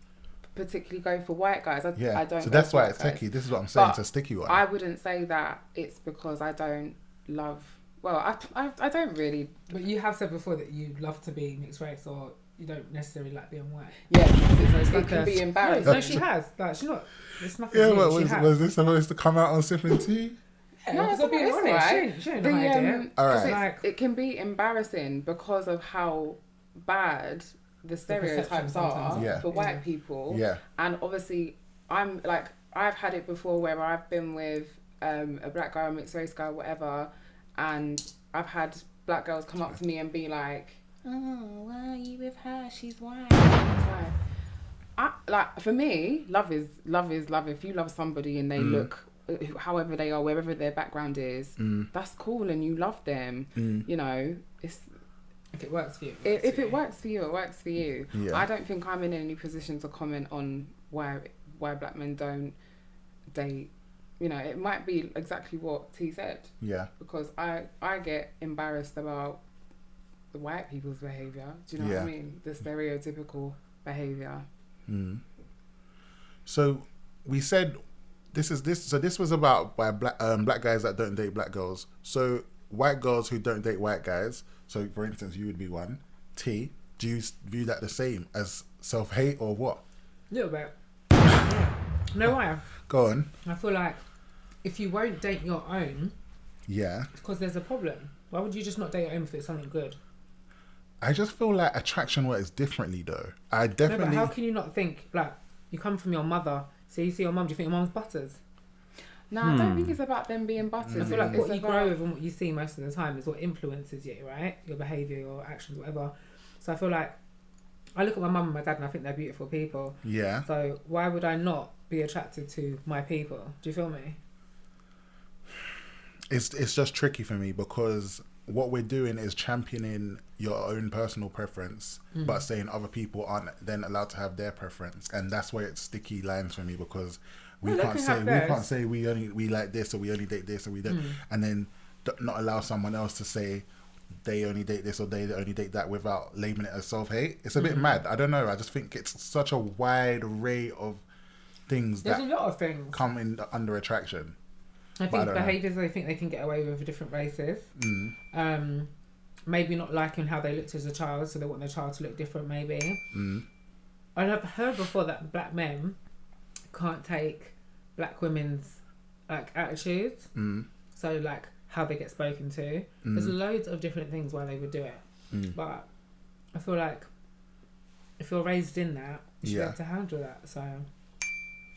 particularly go for white guys. I don't. So that's go for why white it's guys. sticky. This is what I'm saying. But it's a sticky one. I wouldn't say that it's because I don't love. Well, I don't really. But you have said before that you love to be mixed race, or you don't necessarily like being white. Yeah, because It's it can be embarrassing. No, she has. Like, she's not. It's nothing. Yeah, new. was this supposed to come out on sipping tea? No, it's because being alright, honest, it's alright. she ain't hide it. All right. 'Cause Like, it can be embarrassing because of how bad the stereotypes perception are sometimes. for white people. Yeah. And obviously, I've had it before where I've been with a black guy, a mixed race guy, whatever, and I've had black girls come up to me and be like, "Oh, why are you with her? She's white." And it's like, for me, love is love. If you love somebody and they look however they are, wherever their background is, that's cool, and you love them. You know, it's. if it works for you. If it works for you, it works for you. Yeah. I don't think I'm in any position to comment on why black men don't date. You know, it might be exactly what T said. Yeah. Because I get embarrassed about the white people's behaviour. Do you know what I mean? The stereotypical behaviour. So we said this was about by black guys that don't date black girls. So white girls who don't date white guys. So for instance, you would be one. T, do you view that the same as self-hate or what? A little bit. Yeah. No, why? Go on. I feel like if you won't date your own, Yeah. it's because there's a problem. Why would you just not date your own if it's something good? I just feel like attraction works differently though. I No, definitely. but how can you not think, like, you come from your mother, so you see your mum, do you think your mum's butters? No, I don't think it's about them being butters. I feel like It's what you about- grow with and what you see most of the time is what influences you, right? Your behaviour, your actions, whatever. So I feel like I look at my mum and my dad and I think they're beautiful people. Yeah. So why would I not be attracted to my people? Do you feel me? it's just tricky for me because what we're doing is championing your own personal preference, but saying other people aren't then allowed to have their preference, and that's where it's sticky lines for me because we Well, can't say we like this or we only date this or we don't, and then not allow someone else to say they only date this or they only date that without labeling it as self-hate. It's a bit mad. I don't know. I just think it's such a wide array of things There's that a lot of things. come in under attraction. I But I think don't know. behaviours they think they can get away with different races. Maybe not liking how they looked as a child, so they want their child to look different, maybe. I've heard before that black men can't take black women's like attitudes. So like how they get spoken to. There's loads of different things why they would do it. But I feel like if you're raised in that, you should be able to handle that. So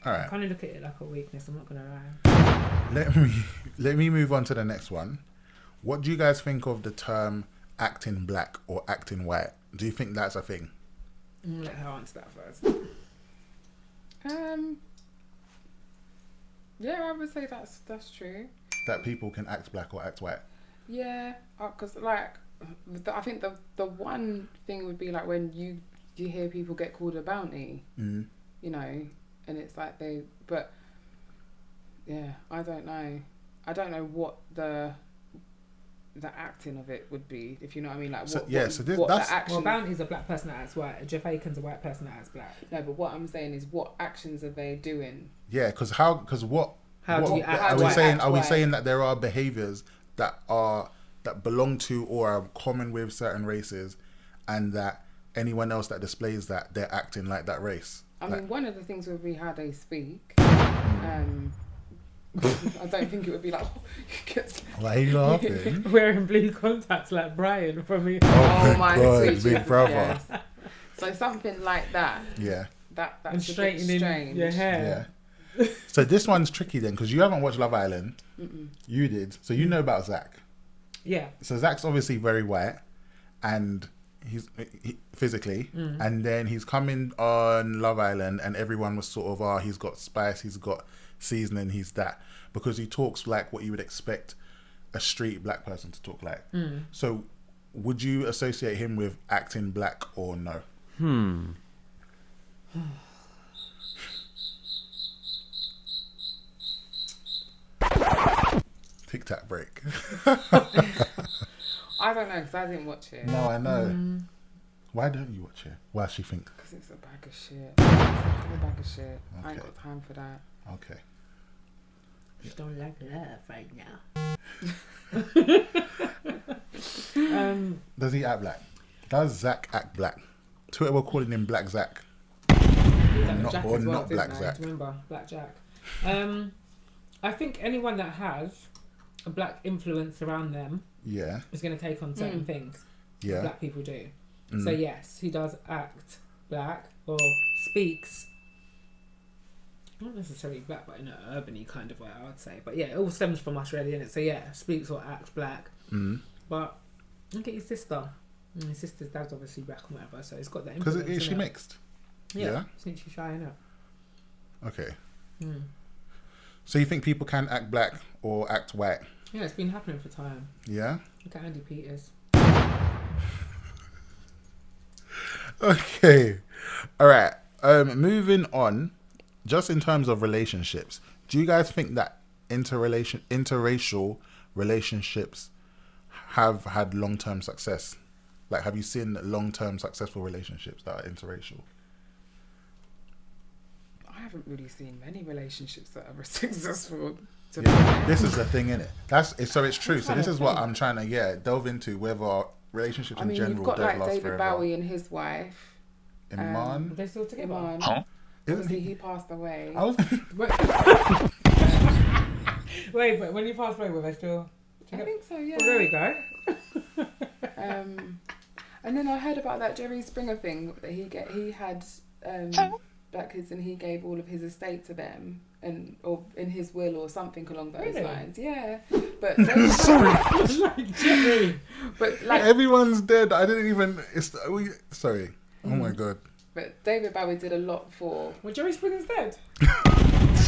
All right. I kind of look at it like a weakness, I'm not going to lie. Let me move on to the next one. What do you guys think of the term acting black or acting white? Do you think that's a thing? I'm going to let her answer that first. Yeah, I would say that's true. That people can act black or act white? Yeah, because like I think the one thing would be like when you hear people get called a bounty, you know, and it's like but yeah, I don't know what the acting of it would be, if you know what I mean, like Well, Bounty's a black person that acts white. A Jeff Aiken's a white person that acts black. No, but what I'm saying is, what actions are they doing? Yeah, because what do you act are we white? saying? Are we saying that there are behaviors that belong to or are common with certain races, and that anyone else that displays that they're acting like that race? I mean, one of the things would be how they speak. I don't think it would be like. Why are you laughing? Wearing blue contacts like Brian from me. Oh my God, sweet big Jesus, brother. yes. So something like that. Yeah. That's And a bit straightening strange. your hair. Yeah. So this one's tricky then, because you haven't watched Love Island. You did, so you know about Zach. Yeah. So Zach's obviously very white, and he's physically, and then he's coming on Love Island, and everyone was sort of, he's got spice, he's got seasoning, he's that, because he talks like what you would expect a street black person to talk like. So would you associate him with acting black or no? Tic Tac break. I don't know, because I didn't watch it. No, I know. Why don't you watch it? Why she think? Because it's a bag of shit. It's a bag of shit. I ain't Okay. got time for that. Okay. Just don't like love right now. Does he act black? Does Zach act black? Twitter were calling him Black Zach. Jack Or as well, not didn't Black they? Zach. Do you remember Black Jack? I think anyone that has a black influence around them Yeah. is going to take on certain things. Yeah. Black people do. So yes, he does act black or speaks. Not necessarily black, but in an urban-y kind of way, I would say. But yeah, it all stems from us, really, innit? So yeah, speaks or acts black. But look at his sister. And his sister's dad's obviously black and whatever, so it's got that Because influence. is she innit? mixed? Yeah. Yeah? Since she's shy, innit? Okay. So you think people can act black or act white? Yeah, it's been happening for time. Yeah? Look at Andy Peters. Okay. All right. Moving on, just in terms of relationships, do you guys think that interracial relationships have had long-term success? Like, have you seen long-term successful relationships that are interracial? I haven't really seen many relationships that are successful. This is the thing, innit? So it's true. So this is what I'm trying to delve into, whether relationships I in mean, general you've got don't like last David forever. Bowie and his wife. Iman? Are they still together? Iman. Isn't Obviously, he? he passed away. I was Wait, but when you passed away, were they still I together? think so, yeah. Well, there we go. And then I heard about that Jerry Springer thing that he had black kids and he gave all of his estate to them or in his will or something along those Really? lines. Yeah, but Like Jerry. but like everyone's dead. I didn't even. Sorry. Oh my god. but David Bowie did a lot for. Well, Jerry Springer's dead.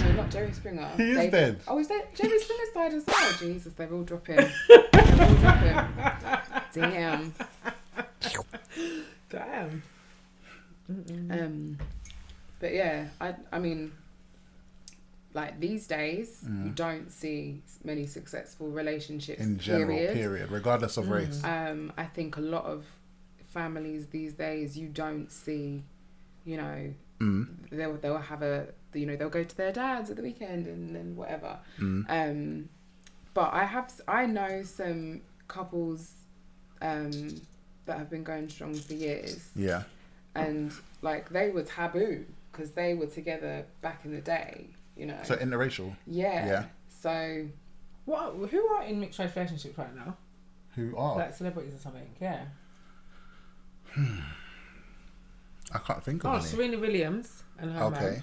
No, not Jerry Springer. He is dead. Oh, is that Jerry Springer's died as well? Jesus, they're all dropping. They're all dropping. Damn. Damn. But yeah, I mean, like these days, you don't see many successful relationships In general, period, regardless of race. I think a lot of families these days, you don't see, you know, they'll have they'll go to their dads at the weekend and then whatever. But I know some couples that have been going strong for years. Yeah. And like they were taboo because they were together back in the day, you know. So interracial. Yeah. Yeah. So Who are in mixed race relationships right now? Who are? Like celebrities or something? Yeah. I can't think of any. Serena Williams and her man.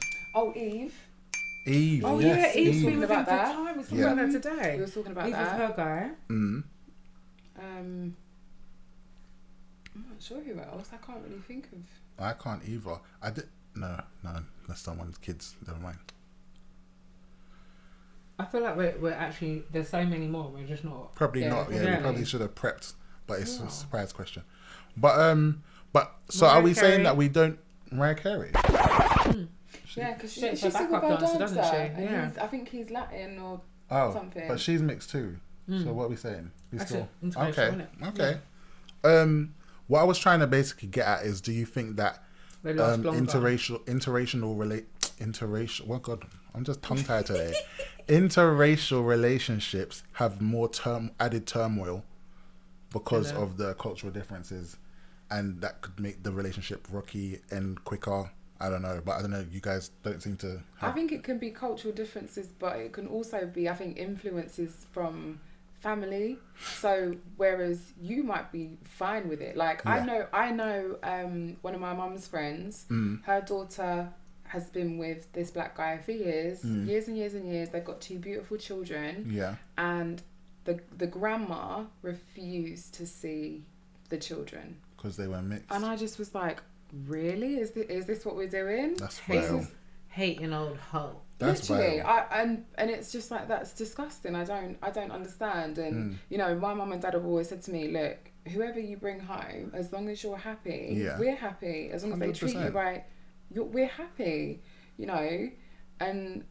Eve. Eve. Oh yes, yeah, Eve's Eve. been with him About for that. time. We talking Yeah. about that today. We were talking about Eve was that. her guy. Mm. I'm not sure who else. I can't really think of. I can't either. No, that's someone's kids. Never mind. I feel like we're actually, there's so many more. We're just not. Probably Yeah, not. Yeah, really. we probably should have prepped, but it's Yeah. a surprise question. But so are Mariah we saying Carey. that we don't Mariah Carey? Yeah, because She's she's a a backup backup dancer, dancer, doesn't she? and Yeah. I think he's Latin or Oh, something. but she's mixed too. So what are we saying? We That's still it, interracial, okay. innit? Okay. What I was trying to basically get at is, do you think that They last longer. interracial? Oh God, I'm just tongue tied today. Interracial relationships have more added turmoil because Hello. of the cultural differences, and that could make the relationship rocky and quicker. I don't know, but I don't know. You guys don't seem to. I think it can be cultural differences, but it can also be, I think, influences from family. So whereas you might be fine with it, like Yeah. I know one of my mum's friends, her daughter has been with this black guy for years and years and years. They've got 2 beautiful children. Yeah. And the grandma refused to see the children Because they were mixed. and I just was like, really, is this what we're doing? That's vile. Hating old hoe. That's Literally, vile. and it's just like, that's disgusting. I don't understand. And you know, my mum and dad have always said to me, look, whoever you bring home, as long as you're happy, Yeah. we're happy. As long as they treat you 100%. right, we're happy. You know, and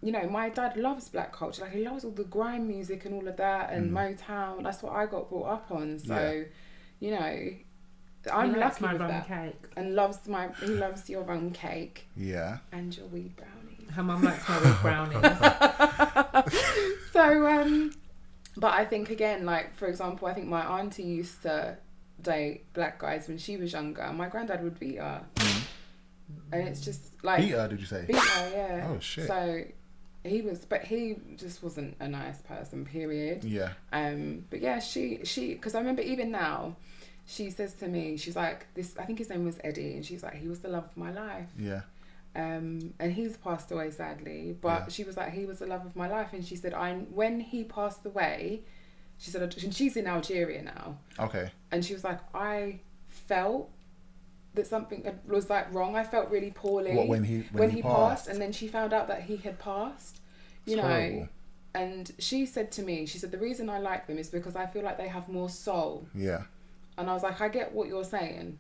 you know, my dad loves black culture. Like, he loves all the grime music and all of that, and Motown. That's what I got brought up on. So, you know, I'm He likes lucky my with rum that. cake. And he loves your rum cake Yeah. and your weed brownies. Her mum likes my weed brownies. So, but I think again, like, for example, I think my auntie used to date black guys when she was younger, and my granddad would beat her. And it's just like, Beat her, did you say? beat her, yeah. Oh, shit. So he just wasn't a nice person, period. Yeah. But yeah, she because I remember even now, she says to me, she's like, I think his name was Eddie, and she's like, he was the love of my life. Yeah. And he's passed away sadly, but she was like, he was the love of my life. And she said, when he passed away, she said, and she's in Algeria now, Okay. and she was like, I felt that something was like wrong. I felt really poorly. What, when he passed? And then she found out that he had passed, you It's know. horrible. And she said to me, she said, the reason I like them is because I feel like they have more soul. Yeah. And I was like, I get what you're saying.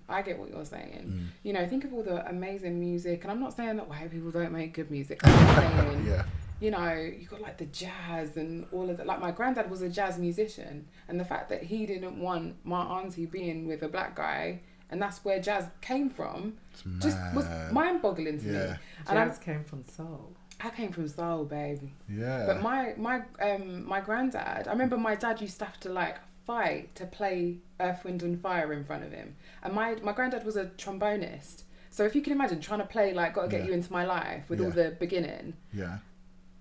You know, think of all the amazing music. And I'm not saying that white people don't make good music. I'm just saying, Yeah. you know, you got like the jazz and all of that. Like, my granddad was a jazz musician. And the fact that he didn't want my auntie being with a black guy, and that's where jazz came from, just was mind-boggling to me. Yeah. And Jazz came from soul. I came from soul, baby. Yeah. But my granddad, I remember my dad used to have to like fight to play Earth, Wind and Fire in front of him. And my granddad was a trombonist. So if you can imagine trying to play like Gotta Get You Into My Life with all the beginning. Yeah.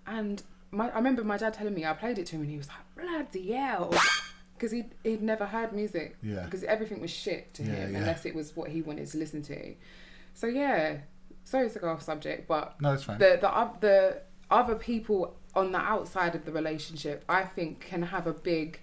And I remember my dad telling me, I played it to him and he was like, bloody hell. Because he'd never heard music. Yeah. Because everything was shit to him yeah. unless it was what he wanted to listen to. So yeah, sorry to go off subject, but No, it's fine. the other people on the outside of the relationship, I think, can have a big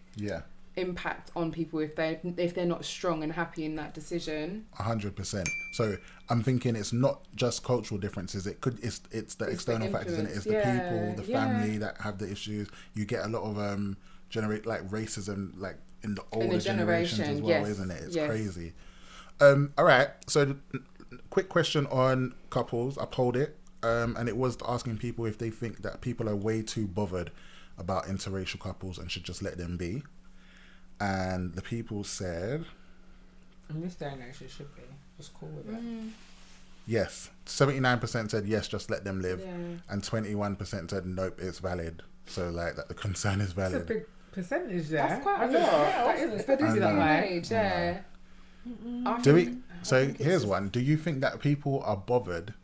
impact on people if they're not strong and happy in that decision. 100%. So I'm thinking it's not just cultural differences. It's the external factors in it. It's the people, the family that have the issues. You get a lot of generate like racism like in the older generations as well, isn't it? It's crazy. All right. So quick question on couples. I polled it, and it was asking people if they think that people are way too bothered about interracial couples and should just let them be. And the people said, in this day and age, it should be just cool with it. Yes, 79% said yes, just let them live, and 21% said nope, it's valid. So like that the concern is valid. That's a big percentage there. That's quite a lot. That is for this day and age. Yeah. Here's one. Do you think that people are bothered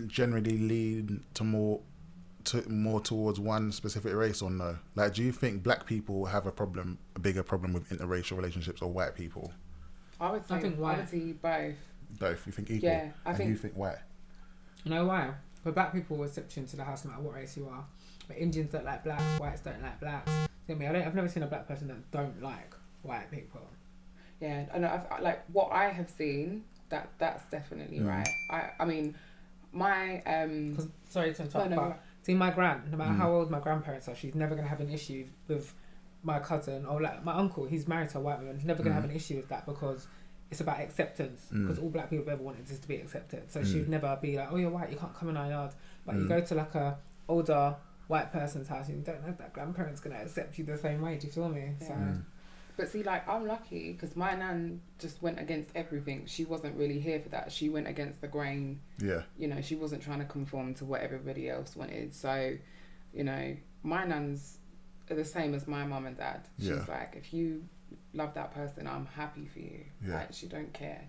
generally lean to more towards one specific race or no? Like, do you think black people have a bigger problem with interracial relationships or white people? I would say both. Both. You think equal? Yeah, I think. You think white? You know why? But black people will accept you into the house no matter what race you are. But Indians don't like blacks, whites don't like blacks. I've never seen a black person that don't like white people. Yeah, and like what I have seen, that's definitely right. I mean, my sorry to interrupt. See, my gran, no matter how old my grandparents are, she's never gonna have an issue with my cousin or like my uncle. He's married to a white woman. He's never gonna have an issue with that because it's about acceptance. Because all black people have ever wanted is to be accepted. So she would never be like, oh, you're white, you can't come in our yard. But you go to like a older white person's house, and you don't know if that grandparent's gonna accept you the same way. Do you feel me? Yeah. So. But see, like, I'm lucky because my nan just went against everything. She wasn't really here for that. She went against the grain. Yeah. You know, she wasn't trying to conform to what everybody else wanted. So, you know, my nans are the same as my mum and dad. She's like, if you love that person, I'm happy for you. Yeah. Like, she don't care.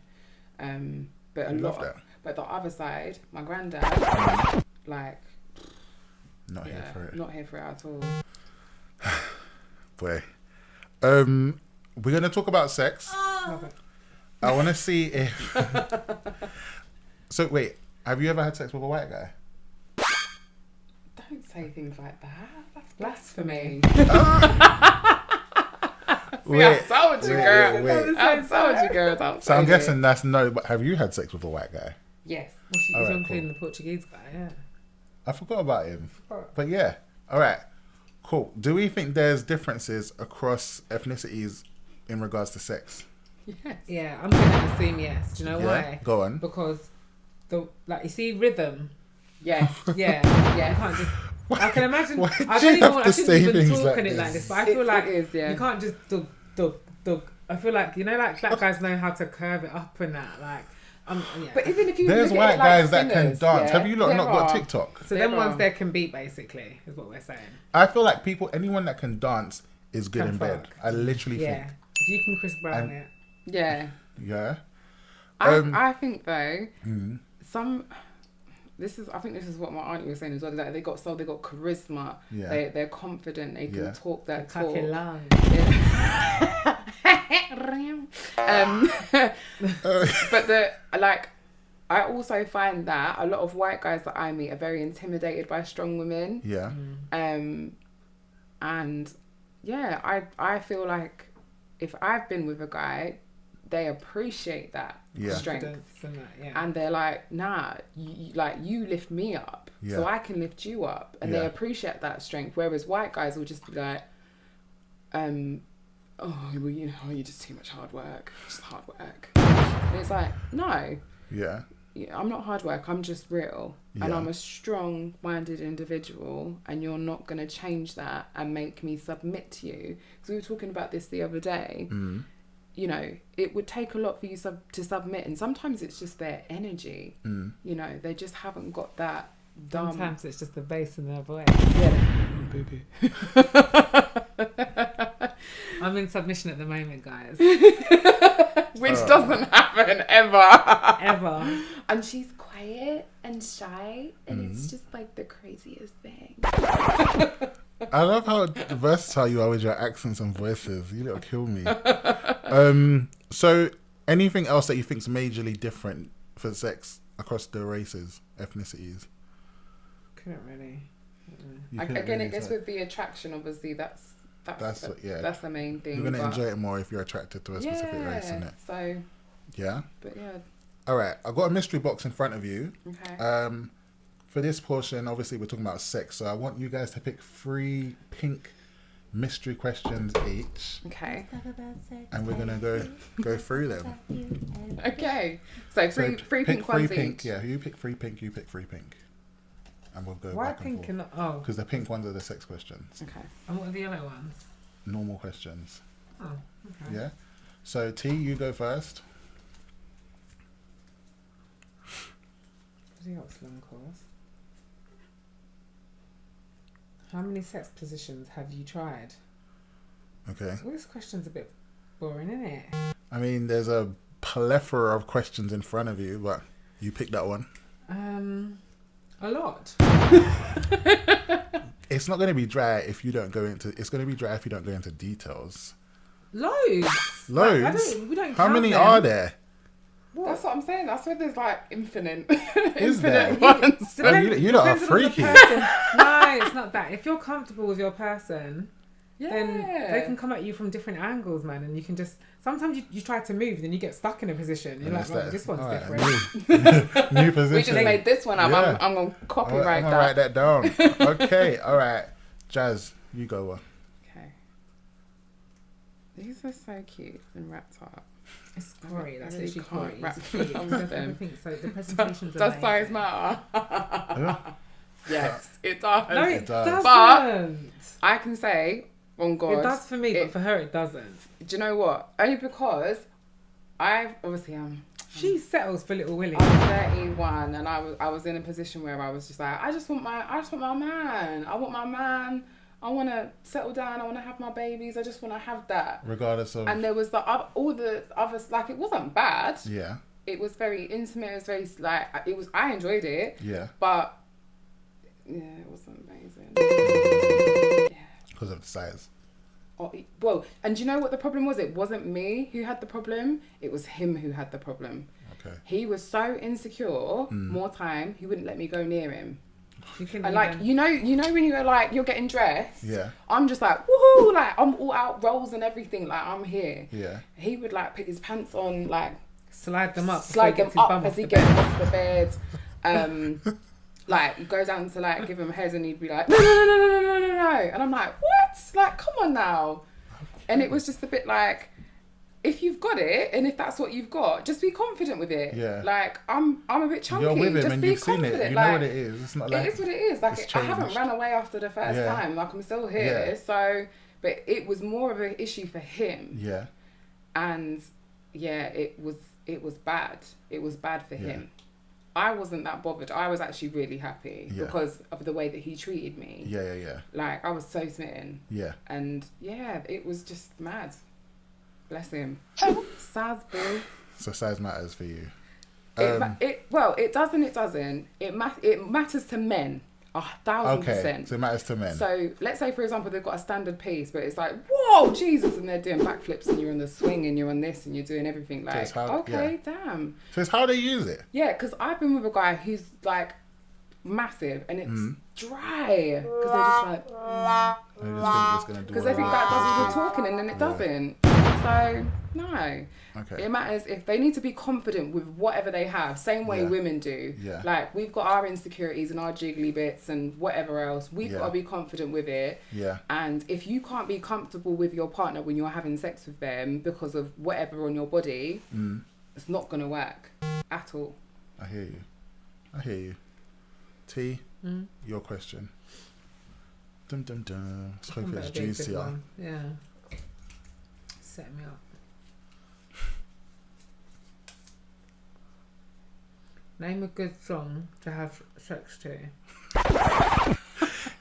But the other side, my granddad, like, not here for it. Not here for it at all. Boy. We're gonna talk about sex. I want to see if. So wait, have you ever had sex with a white guy? Don't say things like that. That's blasphemy. I told you, girl. I told you, girl. So I'm guessing that's no. But have you had sex with a white guy? Yes. Well, she was including the Portuguese guy. Yeah. I forgot about him. But yeah. All right. Cool. Do we think there's differences across ethnicities in regards to sex? Yes. Yeah, I'm going to assume yes. Do you know why? Go on. Because you see rhythm. Yes. Yeah. Yes. You can't just. I can imagine. Why I do you have to I shouldn't say even things talk like on it this? like this, but I feel like is, you can't just dug. I feel like like black guys know how to curve it up and that. Like, yeah. But even if you there's look white at it like guys that can singers, dance. yeah, Have you not got TikTok? So them ones there can beat basically is what we're saying. I feel like anyone that can dance is good Can in bed. fuck. I literally think. If you can Chris Brown it. Yeah. Yeah. I think though, I think this is what my auntie was saying as well. Like they got charisma. Yeah. They're confident. They can talk that talk. But I also find that a lot of white guys that I meet are very intimidated by strong women. Yeah. And yeah, I feel like if I've been with a guy, they appreciate that strength. And they're like, nah, you lift me up so I can lift you up. And they appreciate that strength. Whereas white guys will just be like, oh, well, you're just too much hard work. Just hard work. And it's like, no. Yeah. I'm not hard work. I'm just real. And I'm a strong-minded individual, and you're not going to change that and make me submit to you. Because we were talking about this the other day. You know, it would take a lot for you to submit, and sometimes it's just their energy. You know, they just haven't got that dumb... Sometimes it's just the bass in their voice. Yeah. Baby. I'm in submission at the moment, guys. Which doesn't happen ever. Ever. And she's quiet and shy, and it's just like the craziest thing. I love how versatile you are with your accents and voices. You little kill me. So anything else that you think is majorly different for sex across the races, ethnicities? Couldn't really. I guess with the attraction, obviously, that's That's what, yeah. That's the main thing. You're gonna but enjoy it more if you're attracted to a specific race, isn't it? So, Yeah. but yeah. All right. I've got a mystery box in front of you. Okay. For this portion, obviously we're talking about sex, so I want you guys to pick 3 pink mystery questions each, Okay. and we're gonna go through them. Okay. So three pick pink three ones pink. each. Yeah, you pick 3 pink, you pick 3 pink, and we'll go Why back pink and and forth. oh? Because the pink ones are the sex questions, Okay. And what are the yellow ones? normal questions. Oh, okay. Yeah. So T, you go first. What do you got, slim calls? How many sex positions have you tried? Okay. Well, this question's a bit boring, isn't it? I mean, there's a plethora of questions in front of you, but you pick that one. A lot. It's not going to be dry if you don't go into. It's going to be dry if you don't go into details. Loads. Loads. Like, we don't How count many them. are there? That's what I'm saying. I swear there's like infinite, Is there? infinite ones. Oh, you lot are Depends on the freaky. person. No, it's not that. If you're comfortable with your person, then they can come at you from different angles, man, and you can just. Sometimes you try to move, then you get stuck in a position. You're And like, it's right, that- this one's alright, different. New position. We just made this one up. Yeah. I'm gonna copyright I'm gonna that. write that down. Okay, all right. Jazz, you go. Okay. These are so cute and wrapped up. It's Corey. That's I really literally can't Corey. wrap It's cute. around It does them. everything. So the presentation's Does size amazing. matter? Yeah. Yes, it does. No, It it does. doesn't. I can say, on God, It does for me, but for her it doesn't. do you know what? Only because I've obviously She settles for little Willie. I'm 31 and I was in a position where I was just like, I just want my man. I want my man. I want to settle down. I want to have my babies. I just want to have that. Regardless of. And there was all the others, like, it wasn't bad. Yeah. It was very intimate. It was very, like, I enjoyed it. Yeah. But, yeah, it wasn't amazing. Yeah. Because of the size. Well, and do you know what the problem was? It wasn't me who had the problem. It was him who had the problem. Okay. He was so insecure. More time, he wouldn't let me go near him. She couldn't And like, even- you know when you're like, you're getting dressed. Yeah. I'm just like, woohoo! Like, I'm all out rolls and everything. Like, I'm here. Yeah. He would like put his pants on, like slide them up. slide them before he gets his up bum as off he the gets bed. off the bed. Like, you go down to like give him a head and he'd be like, no. And I'm like, what? Like, come on now. And it was just a bit like, if you've got it and if that's what you've got, just be confident with it. Yeah. Like, I'm a bit chunky. You're with him just and be you've seen confident. it. You like, know what it is. It's not like. it is what it is. Like, it's I haven't changed. ran away after the first Yeah. time. Like, I'm still here. Yeah. So, but it was more of an issue for him. Yeah. And yeah, it was bad. It was bad for Yeah. him. I wasn't that bothered. I was actually really happy Yeah. because of the way that he treated me. Yeah. Like, I was so smitten. Yeah. And yeah, it was just mad. Bless him. Sad boo. So size matters for you. It does and it doesn't. It matters to men. 1,000%. Okay. So it matters to men. So let's say, for example, they've got a standard piece, but it's like, whoa, Jesus, and they're doing backflips and you're on the swing and you're on this and you're doing everything. Like, it's how- okay, damn. So it's how they use it. Yeah, because I've been with a guy who's like massive and it's dry because they're just like, They just think it's gonna do. because they think that does all the talking and then it doesn't. So no. Okay. It matters if they need to be confident with whatever they have, same way Yeah. women do. Yeah. Like, we've got our insecurities and our jiggly bits and whatever else. We've Yeah. got to be confident with it. Yeah. And if you can't be comfortable with your partner when you're having sex with them because of whatever on your body, it's not going to work at all. I hear you. T, your question. Dum dum dum. Let's hope One it's better be a good juicier. one. Yeah. Set me up. Name a good song to have sex to.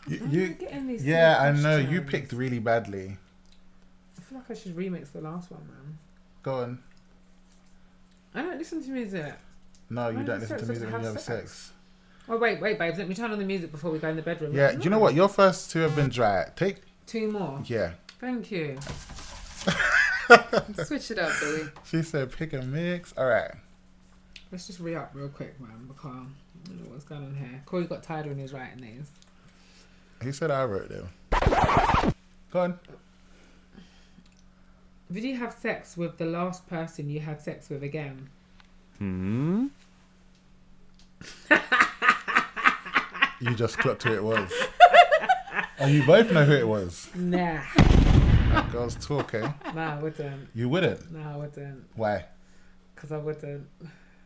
You Getting these yeah, I silly know. You questions. picked really badly. I feel like I should remix the last one, man. Go on. I don't listen to music. No, you Why don't do listen to sex music when you have have sex? sex. Oh wait, babes. Let me turn on the music before we go in the bedroom. Yeah, do you know what? Your first two have been dry. Take 2 more. yeah. Thank you. Switch it up, Billy. She said pick a mix. All right. Let's just re-up real quick, man, because I don't know what's going on here. Corey got tired when he was writing these. He said I wrote them. Go on. Would you have sex with the last person you had sex with again? You just clocked who it was. Oh, you both know who it was. Nah. Girls talk, eh? Nah, I wouldn't. You wouldn't? No, I wouldn't. Why? Because I wouldn't.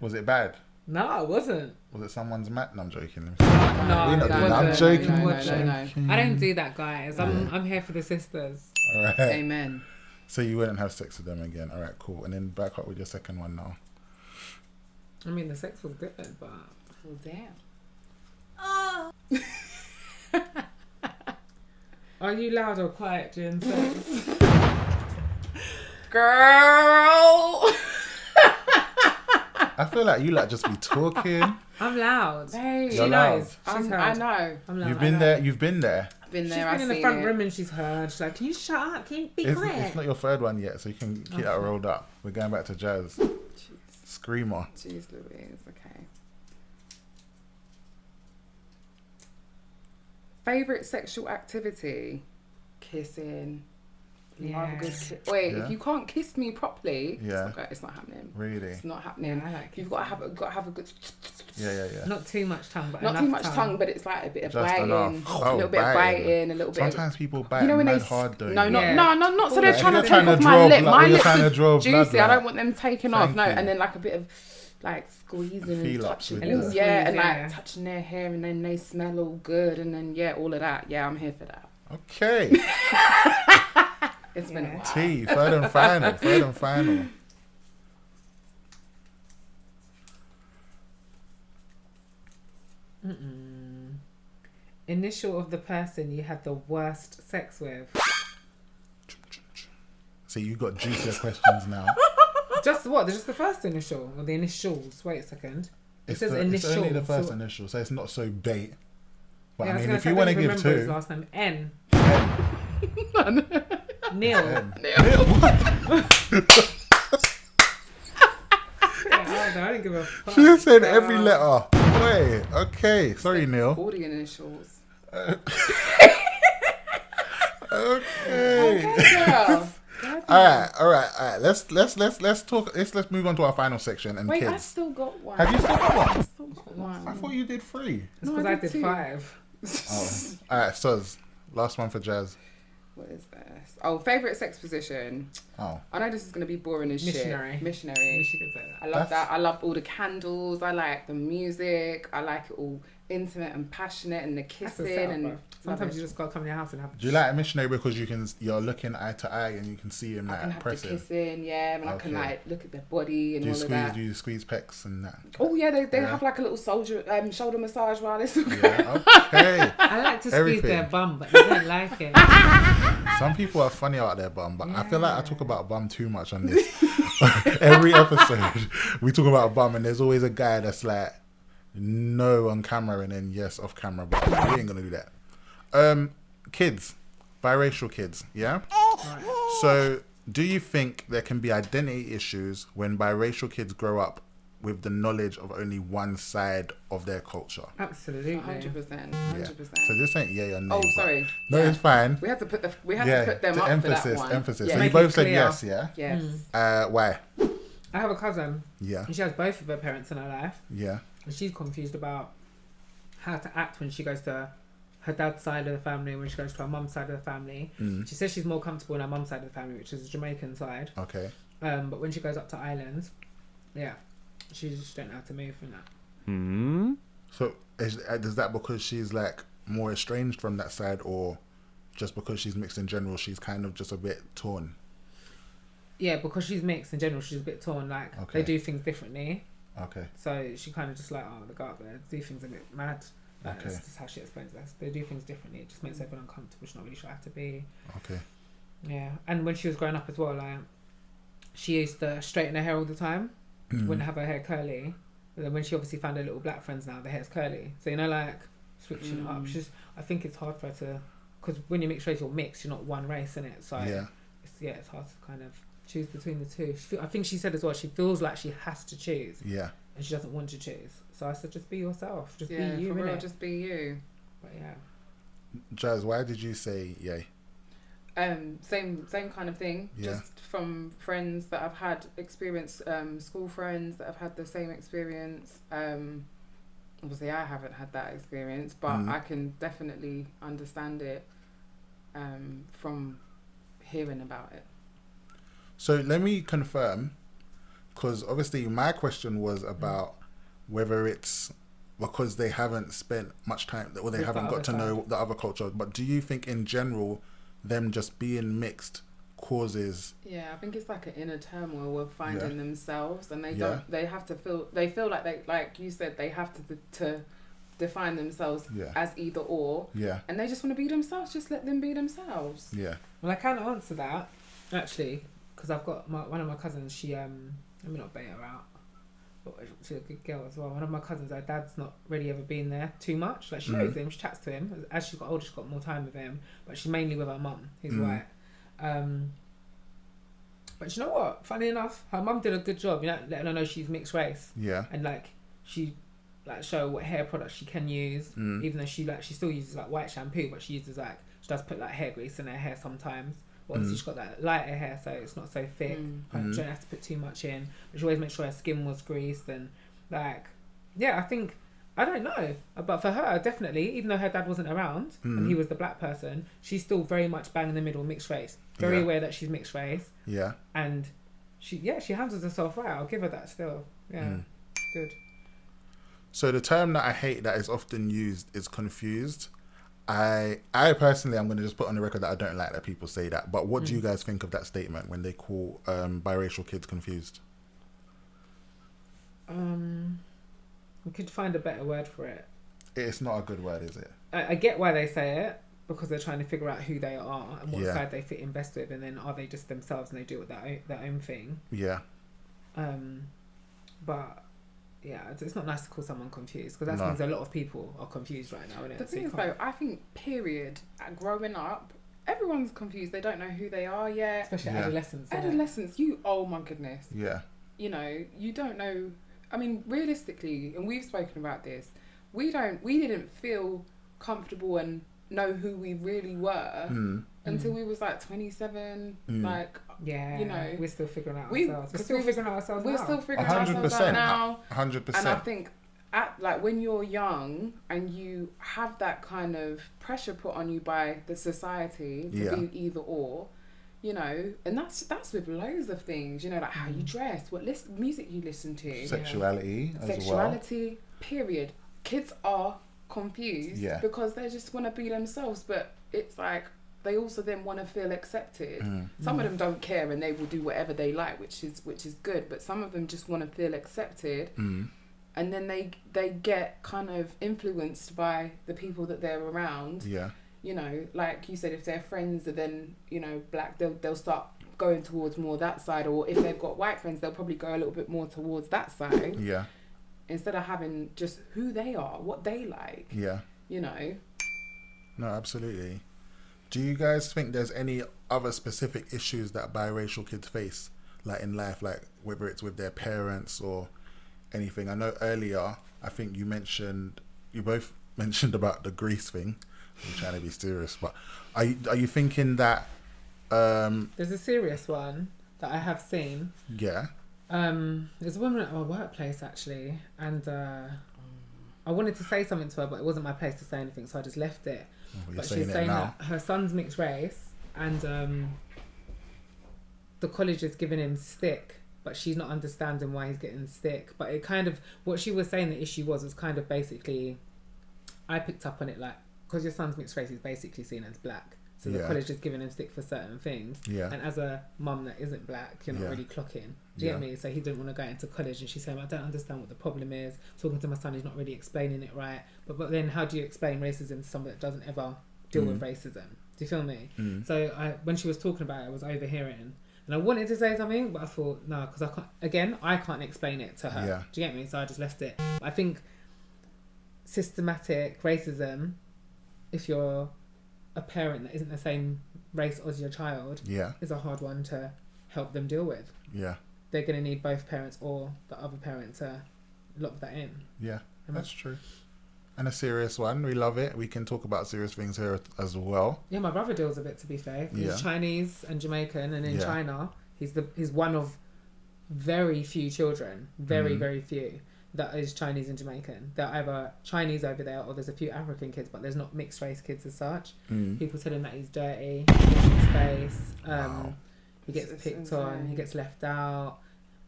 Was it bad? No, I wasn't. Was it someone's mat? No, I'm joking. No, We're not I doing that. I'm wasn't. joking. I No, wasn't. no, no. I don't do that, guys. I'm here for the sisters. All right. Amen. So you wouldn't have sex with them again. All right, cool. And then back up with your second one now. I mean, the sex was good, but... Well, damn. Are you loud or quiet during sex? Girl. I feel like you like just be talking. I'm loud. Hey, She You're knows. loud. She's I heard. know. I'm loud. You've been there. You've been there. Been She's there. been I've in the seen front it. room and she's heard. She's like, can you shut up? Can you be It's quiet? not your third one yet, so you can keep that Okay. rolled up. We're going back to Jazz. Jeez, Screamer. jeez Louise. Okay. Favorite sexual activity? Kissing. Love a good kiss. Wait, Yeah. if you can't kiss me properly, Yeah. it's not happening. Really? It's not happening. Yeah, I like You've got to have a good. Yeah. Not too much tongue, but Not enough too much tongue, but it's like a bit of Just biting, enough. a Oh, little bit of biting. biting, a little bit. Sometimes people bite You know when mad they hard though. no, Yeah. not so they're Like, trying to if take you're trying off to my draw lip. blood- My when you're lips trying to are draw juicy. blood, I like- don't want them taken off. Thank No, you. and then like a bit of like squeezing and Feel ups touching, with and that. yeah, and Squeeze, like yeah. touching their hair, and then they smell all good, and then yeah, all of that. Yeah, I'm here for that. Okay. It's been a Yeah. while. T. Third and final. Third and final. Initial of the person you had the worst sex with. So you got juicier questions now. Just what? Just the first initial or the initials? Wait a second. It says It's initial. only the first so, initial, so it's not so bait. But yeah, I was mean, gonna if say, you I want to don't give remember his two, last name N. N. Neil. N. Yeah, I didn't give a fuck. She said every letter. Wait, okay. Sorry, Neil. All the initials. Okay. Girl. All right. Let's talk. Let's move on to our final section and Wait, I kids. still got one. Have you still got one? I still got one. I thought you did 3. It's No, because I I did did two. 5. Oh. All right, Suz. Last one for Jazz. What is this? Oh, favorite sex position. Oh. I know this is gonna be boring as Missionary. shit. You Missionary. should say that. I love that. I love all the candles. I like the music. I like it all intimate and passionate, and the That's a kissing setup, and bro. Sometimes you just gotta come in your house and have. Do you like a missionary because you're looking eye to eye and you can see him I can like have pressing? the kissing, yeah, and I can Okay. like look at their body and Do you all of squeeze? that. Do you squeeze pecs and that? Oh yeah, they Yeah. have like a little shoulder massage while it's Yeah. Okay. I like to squeeze Everything. their bum, but they don't like it. Some people are funny about their bum, but I feel like I talk about bum too much on this. Every episode, we talk about bum, and there's always a guy that's like, no on camera, and then yes off camera, but we ain't gonna do that. Kids, biracial kids, yeah? So, do you think there can be identity issues when biracial kids grow up with the knowledge of only one side of their culture? Absolutely. 100%. Yeah. 100%. So this ain't yay or nay. Oh, but- sorry. No, Yeah. it's fine. We have to put them to up emphasis, for that one. emphasis. Yeah. So you Make both it said clear. yes, yeah? Yes. Why? I have a cousin, Yeah, and she has both of her parents in her life, yeah. and she's confused about how to act when she goes to her dad's side of the family and when she goes to her mum's side of the family. She says she's more comfortable in her mum's side of the family, which is the Jamaican side. Okay. But when she goes up to Ireland, yeah, she just don't know how to move from that. So is that because she's like more estranged from that side, or just because she's mixed in general, she's kind of just a bit torn? Yeah, because she's mixed in general, she's a bit torn. Like Okay. they do things differently, Okay. so she kind of just like, oh, they go up there, do things a bit mad. Like, Okay. That's just how she explains this. They do things differently. It just makes everyone uncomfortable. She's not really sure how to be. Okay. Yeah, and when she was growing up as well, like she used to straighten her hair all the time. Wouldn't have her hair curly. But then when she obviously found her little black friends now, the hair's curly. So you know, like switching it up. I think it's hard for her to, because when you mix race, you're mixed. You're not one race in it. So Yeah. it's hard to kind of choose between the two. I think she said as well, she feels like she has to choose, Yeah. and she doesn't want to choose. So I said, just be yourself. Just Yeah, be you, for real, innit? just be you. But yeah. Jazz, why did you say yay? Same kind of thing. Yeah. Just from friends that I've had experience, school friends that have had the same experience. Obviously, I haven't had that experience, but I can definitely understand it from hearing about it. So let me confirm, because obviously my question was about whether it's because they haven't spent much time, or they With haven't the got to other know the other culture. But do you think in general, them just being mixed causes? Yeah, I think it's like an inner turmoil of finding Yeah. themselves, and they Yeah. don't. They have to feel. They feel like they, like you said, they have to define themselves Yeah. as either or, Yeah. and they just want to be themselves. Just let them be themselves. Yeah. Well, I can answer that actually, because I've got one of my cousins. She let me not bait her out, but she's a good girl as well. One of my cousins, her dad's not really ever been there too much. Like she knows him, she chats to him. As she got older, she got more time with him, but she's mainly with her mum, who's white. But you know what? Funny enough, her mum did a good job. You know, letting her know she's mixed race. Yeah. And like she show what hair products she can use, even though she still uses like white shampoo, but she uses like, she does put like hair grease in her hair sometimes. But obviously she's got that lighter hair, so it's not so thick. She don't have to put too much in. But she always makes sure her skin was greased, and like, yeah, I think, I don't know, but for her, definitely, even though her dad wasn't around and he was the black person, she's still very much bang in the middle, mixed race. Very aware that she's mixed race. Yeah. And she handles herself right. I'll give her that still. Yeah, good. So the term that I hate that is often used is confused. I personally, I'm going to just put on the record that I don't like that people say that. But what do you guys think of that statement when they call biracial kids confused? We could find a better word for it. It's not a good word, is it? I get why they say it, because they're trying to figure out who they are and what Yeah. side they fit in best with, and then are they just themselves and they do it with their own thing. Yeah. But yeah, it's not nice to call someone confused, because that No. means a lot of people are confused right now, isn't it? The So thing you is, can't- though, I think growing up, everyone's confused. They don't know who they are yet. especially Yeah. adolescents. innit? Adolescence, oh my goodness. Yeah. You know, you don't know. I mean, realistically, and we've spoken about this, we didn't feel comfortable and know who we really were until we was like 27. Like, Yeah, you know, we're still figuring out we- ourselves. We're because still we've- figuring out ourselves we're now. still figuring ourselves out 100%. now. 100%. And I think when you're young and you have that kind of pressure put on you by the society to be either or, you know, and that's with loads of things, you know, like how you dress, what music you listen to, Sexuality as well. sexuality, period. Kids are confused Yeah. because they just want to be themselves, but it's like they also then want to feel accepted. Some of them don't care and they will do whatever they like, which is good, but some of them just want to feel accepted. And then they get kind of influenced by the people that they're around. Yeah. You know, like you said, if their friends are then, you know, black, they'll start going towards more that side, or if they've got white friends, they'll probably go a little bit more towards that side. Yeah. Instead of having just who they are, what they like. Yeah. You know. No, absolutely. Do you guys think there's any other specific issues that biracial kids face, like in life, like whether it's with their parents or anything? I know earlier, I think you both mentioned about the grease thing. I'm trying to be serious, but are you thinking that? There's a serious one that I have seen. Yeah. There's a woman at my workplace actually, and I wanted to say something to her, but it wasn't my place to say anything, so I just left it. You're But saying she's it saying now. that her son's mixed race, and the college is giving him stick, but she's not understanding why he's getting stick. But it kind of, what she was saying the issue was kind of basically, I picked up on it like, because your son's mixed race, he's basically seen as black. So the Yeah. college is giving him stick for certain things. Yeah. And as a mum that isn't black, you're not Yeah. really clocking. Do you Yeah. get me? So he didn't want to go into college, and she's saying, I don't understand what the problem is. Talking to my son, he's not really explaining it right. But then how do you explain racism to someone that doesn't ever deal with racism? Do you feel me? So when she was talking about it, I was overhearing. And I wanted to say something, but I thought, no, because I can't explain it to her. Yeah. Do you get me? So I just left it. But I think systematic racism, if you're a parent that isn't the same race as your child, Yeah. is a hard one to help them deal with. Yeah. They're going to need both parents or the other parent to lock that in. Yeah. That's true. And a serious one. We love it. We can talk about serious things here as well. Yeah, my brother deals with it, to be fair. He's Yeah. Chinese and Jamaican, and in Yeah. China, he's one of very few children, very few, that is Chinese and Jamaican. They're either Chinese over there, or there's a few African kids, but there's not mixed race kids as such. People tell him that he's dirty, he gets his face, he gets It's picked insane. on, he gets left out,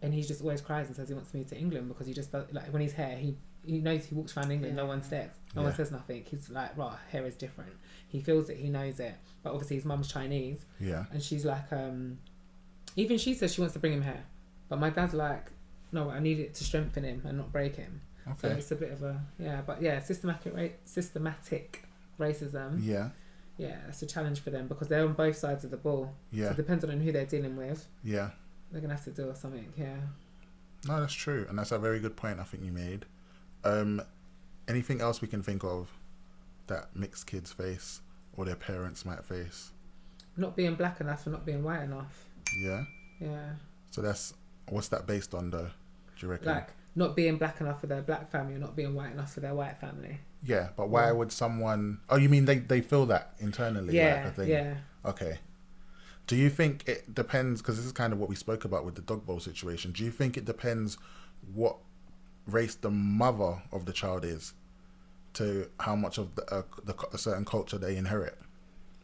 and he just always cries and says he wants to move to England because he just like when he's here, he knows he walks around England, no one stares, no one says nothing. He's like, right, hair is different. He feels it, he knows it. But obviously his mum's Chinese, and she's like, even she says she wants to bring him here, but my dad's like, no, I need it to strengthen him and not break him. So it's a bit of a systematic racism. Yeah, it's a challenge for them because they're on both sides of the ball. So it depends on who they're dealing with. They're gonna have to deal with something. No, that's true, and that's a very good point I think you made. Anything else we can think of that mixed kids face or their parents might face? Not being black enough and not being white enough. Yeah. So what's that based on though? Do you reckon? Like not being black enough for their black family or not being white enough for their white family. Yeah, but why would someone... Oh, you mean they feel that internally? Yeah, like a thing? yeah. Okay. Do you think it depends, because this is kind of what we spoke about with the dog bowl situation, do you think it depends what race the mother of the child is to how much of a certain culture they inherit?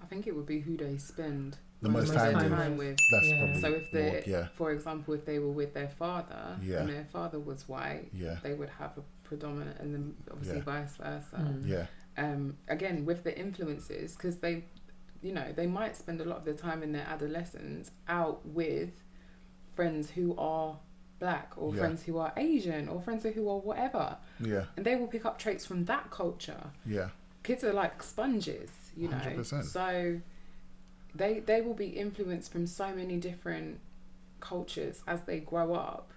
I think it would be who they spend The most time with. That's probably So if they, more, for example, if they were with their father and their father was white, they would have a predominant, and then obviously vice versa. Again, with the influences, because they might spend a lot of their time in their adolescence out with friends who are black or friends who are Asian or friends who are whatever. And they will pick up traits from that culture. Kids are like sponges, 100%. So they will be influenced from so many different cultures as they grow up,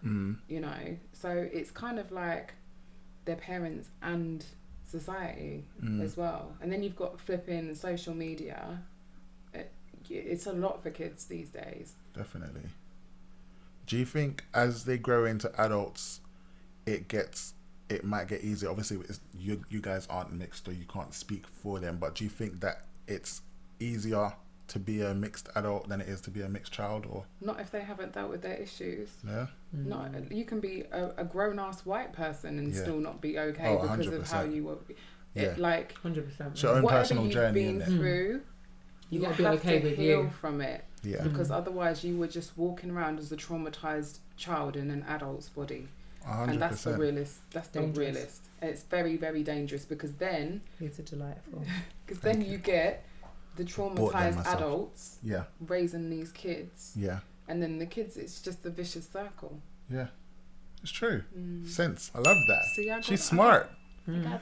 so it's kind of like their parents and society as well. And then you've got flipping social media. It's a lot for kids these days. Definitely. Do you think as they grow into adults it might get easier? Obviously you guys aren't mixed, or you can't speak for them, but do you think that it's easier to be a mixed adult than it is to be a mixed child? Or not if they haven't dealt with their issues. Not you can be a grown-ass white person and still not be okay because 100%. of how you were. Like 100%. It's your own personal whatever you've journey, been innit? through, you gotta have be okay to with heal you. from it. Because otherwise you were just walking around as a traumatized child in an adult's body. 100%. And that's the realist. That's the Dangerous. realist. And it's very, very dangerous because then It's a delightful. you get the traumatized myself. adults raising these kids. And then the kids, it's just a vicious circle. It's true. Sense. I love that. See, She's smart. I got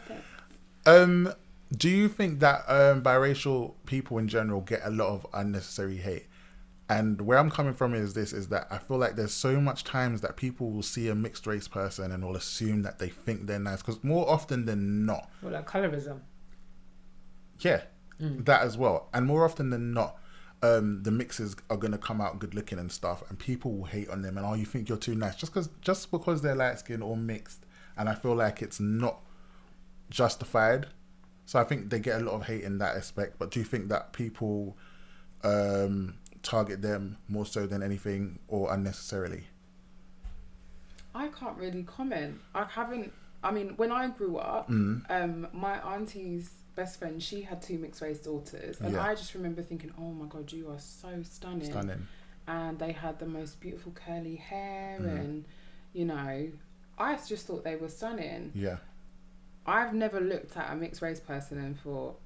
that. Do you think that biracial people in general get a lot of unnecessary hate? And where I'm coming from is that I feel like there's so much times that people will see a mixed race person and will assume that they think they're nice, because more often than not, Well, like colorism. that as well, and more often than not, the mixes are gonna come out good looking and stuff, and people will hate on them and you think you're too nice just because they're light skinned or mixed, and I feel like it's not justified. So I think they get a lot of hate in that aspect. But do you think that people target them more so than anything, or unnecessarily? I can't really comment. I mean, when I grew up, my auntie's best friend, she had 2 mixed race daughters, and I just remember thinking, oh my god, you are so stunning. And they had the most beautiful curly hair, and I just thought they were stunning. I've never looked at a mixed race person and thought,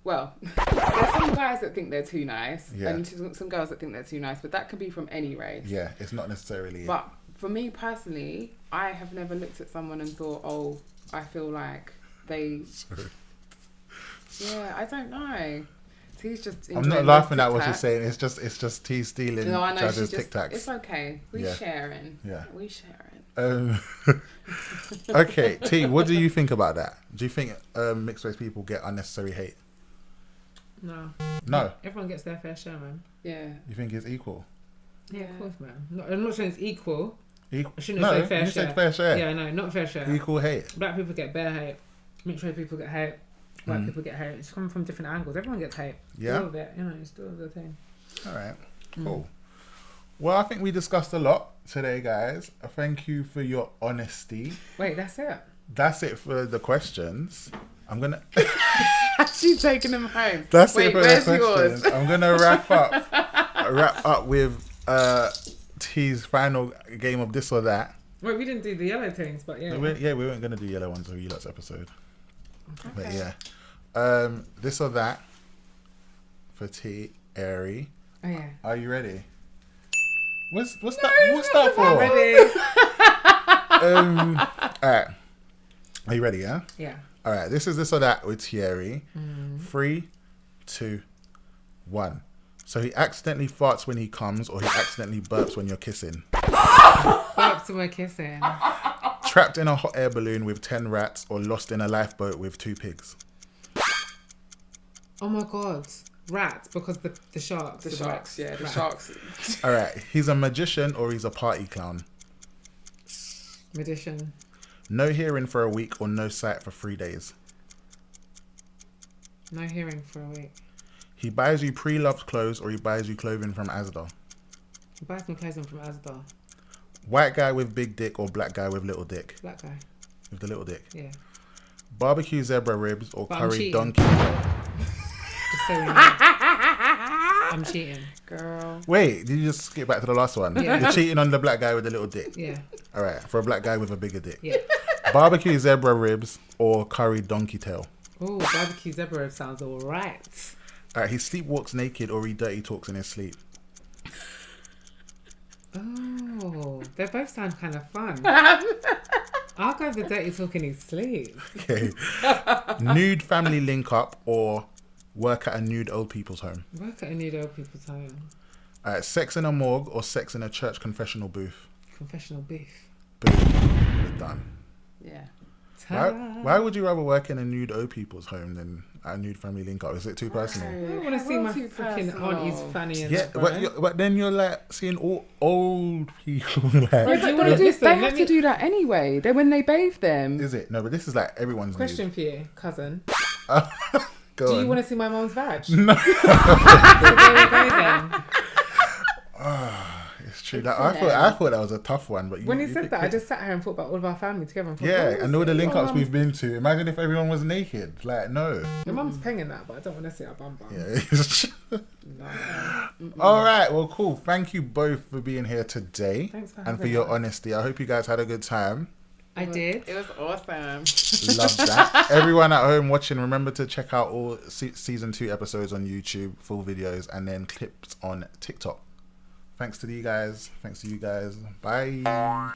well, there's some guys that think they're too nice, and some girls that think they're too nice, but that could be from any race. It's not necessarily. But for me personally, I have never looked at someone and thought, oh, I feel like they... Sorry. Yeah, I don't know. T's just... I'm not laughing at what you're saying. It's just T stealing Jaz's Tic Tacs. It's okay. We're sharing. We sharing. Okay, T, what do you think about that? Do you think mixed race people get unnecessary hate? No. Everyone gets their fair share, man. Yeah. You think it's equal? Yeah, of course, man. I'm not saying it's equal. Equal? I shouldn't say fair share. Said fair share. Yeah, no, not fair share. Equal hate. Black people get bare hate. Mixed race people get hate. White people get hate. It's coming from different angles. Everyone gets hate. Yeah. All of it. You know, it's all of the thing. All right. Cool. Well, I think we discussed a lot today, guys. Thank you for your honesty. Wait, that's it. That's it for the questions. I'm gonna. She's taking them home. That's Wait, it for where's the questions. yours? I'm gonna wrap up with T's final game of this or that. Wait, we didn't do the yellow things, but yeah. We weren't gonna do yellow ones for you lot's episode. But yeah, this or that for T. Airy. Oh yeah. Are you ready? What's that? What's that for? Ready? All right. Are you ready? Yeah. Yeah. All right. This is this or that with Thierry. 3, 2, 1. So he accidentally farts when he comes, or he accidentally burps when you're kissing. Burps when we're kissing. Trapped in a hot air balloon with 10 rats, or lost in a lifeboat with 2 pigs. Oh my god. Rats, because the sharks. The sharks, yeah, the rats. sharks. All right. He's a magician, or he's a party clown. Magician. No hearing for a week, or no sight for 3 days. No hearing for a week. He buys you pre-loved clothes, or he buys you clothing from Asda. He buys me clothing from Asda. White guy with big dick, or black guy with little dick. Black guy. With the little dick. Yeah. Barbecue zebra ribs, or But I'm curry cheating. donkey. Just so you know. I'm cheating. Girl. Wait, did you just skip back to the last one? Yeah. You're cheating on the black guy with the little dick. Yeah. All right, for a black guy with a bigger dick. Yeah. Barbecue zebra ribs, or curry donkey tail. Oh, barbecue zebra rib sounds alright. All right, he sleepwalks naked, or he dirty talks in his sleep. Oh, they both sound kind of fun. I'll go the dirty talk in his sleep. Okay. Nude family link up, or work at a nude old people's home. Work at a nude old people's home. All right, sex in a morgue, or sex in a church confessional booth. Confessional beef. Boom, we're done. Yeah. Why would you rather work in a nude old people's home than a nude family link up? Is it too personal? I want to see my too freaking personal. auntie's fanny and Yeah, that, bro. but then you're like seeing all old people. Like, Right, do you wanna do They something? have to do that anyway. They when they bathe them. is it? No, but this is like everyone's Question for you, cousin. nude. Go Do on. you want to see my mom's vag? No. So there we go then. It's true. Like, I thought that was a tough one, but When he said that, I just sat here and thought about all of our family together. And thought, yeah, oh, and all the link ups mum's- we've been to. Imagine if everyone was naked. Like, no. Your mum's penging that, but I don't want to see her bum bum. Yeah. No. All right. Well, cool. Thank you both for being here today. Thanks for and having for your us. honesty. I hope you guys had a good time. I did. It was awesome. Love that. Everyone at home watching, remember to check out all season 2 episodes on YouTube, full videos, and then clips on TikTok. Thanks to you guys. Bye.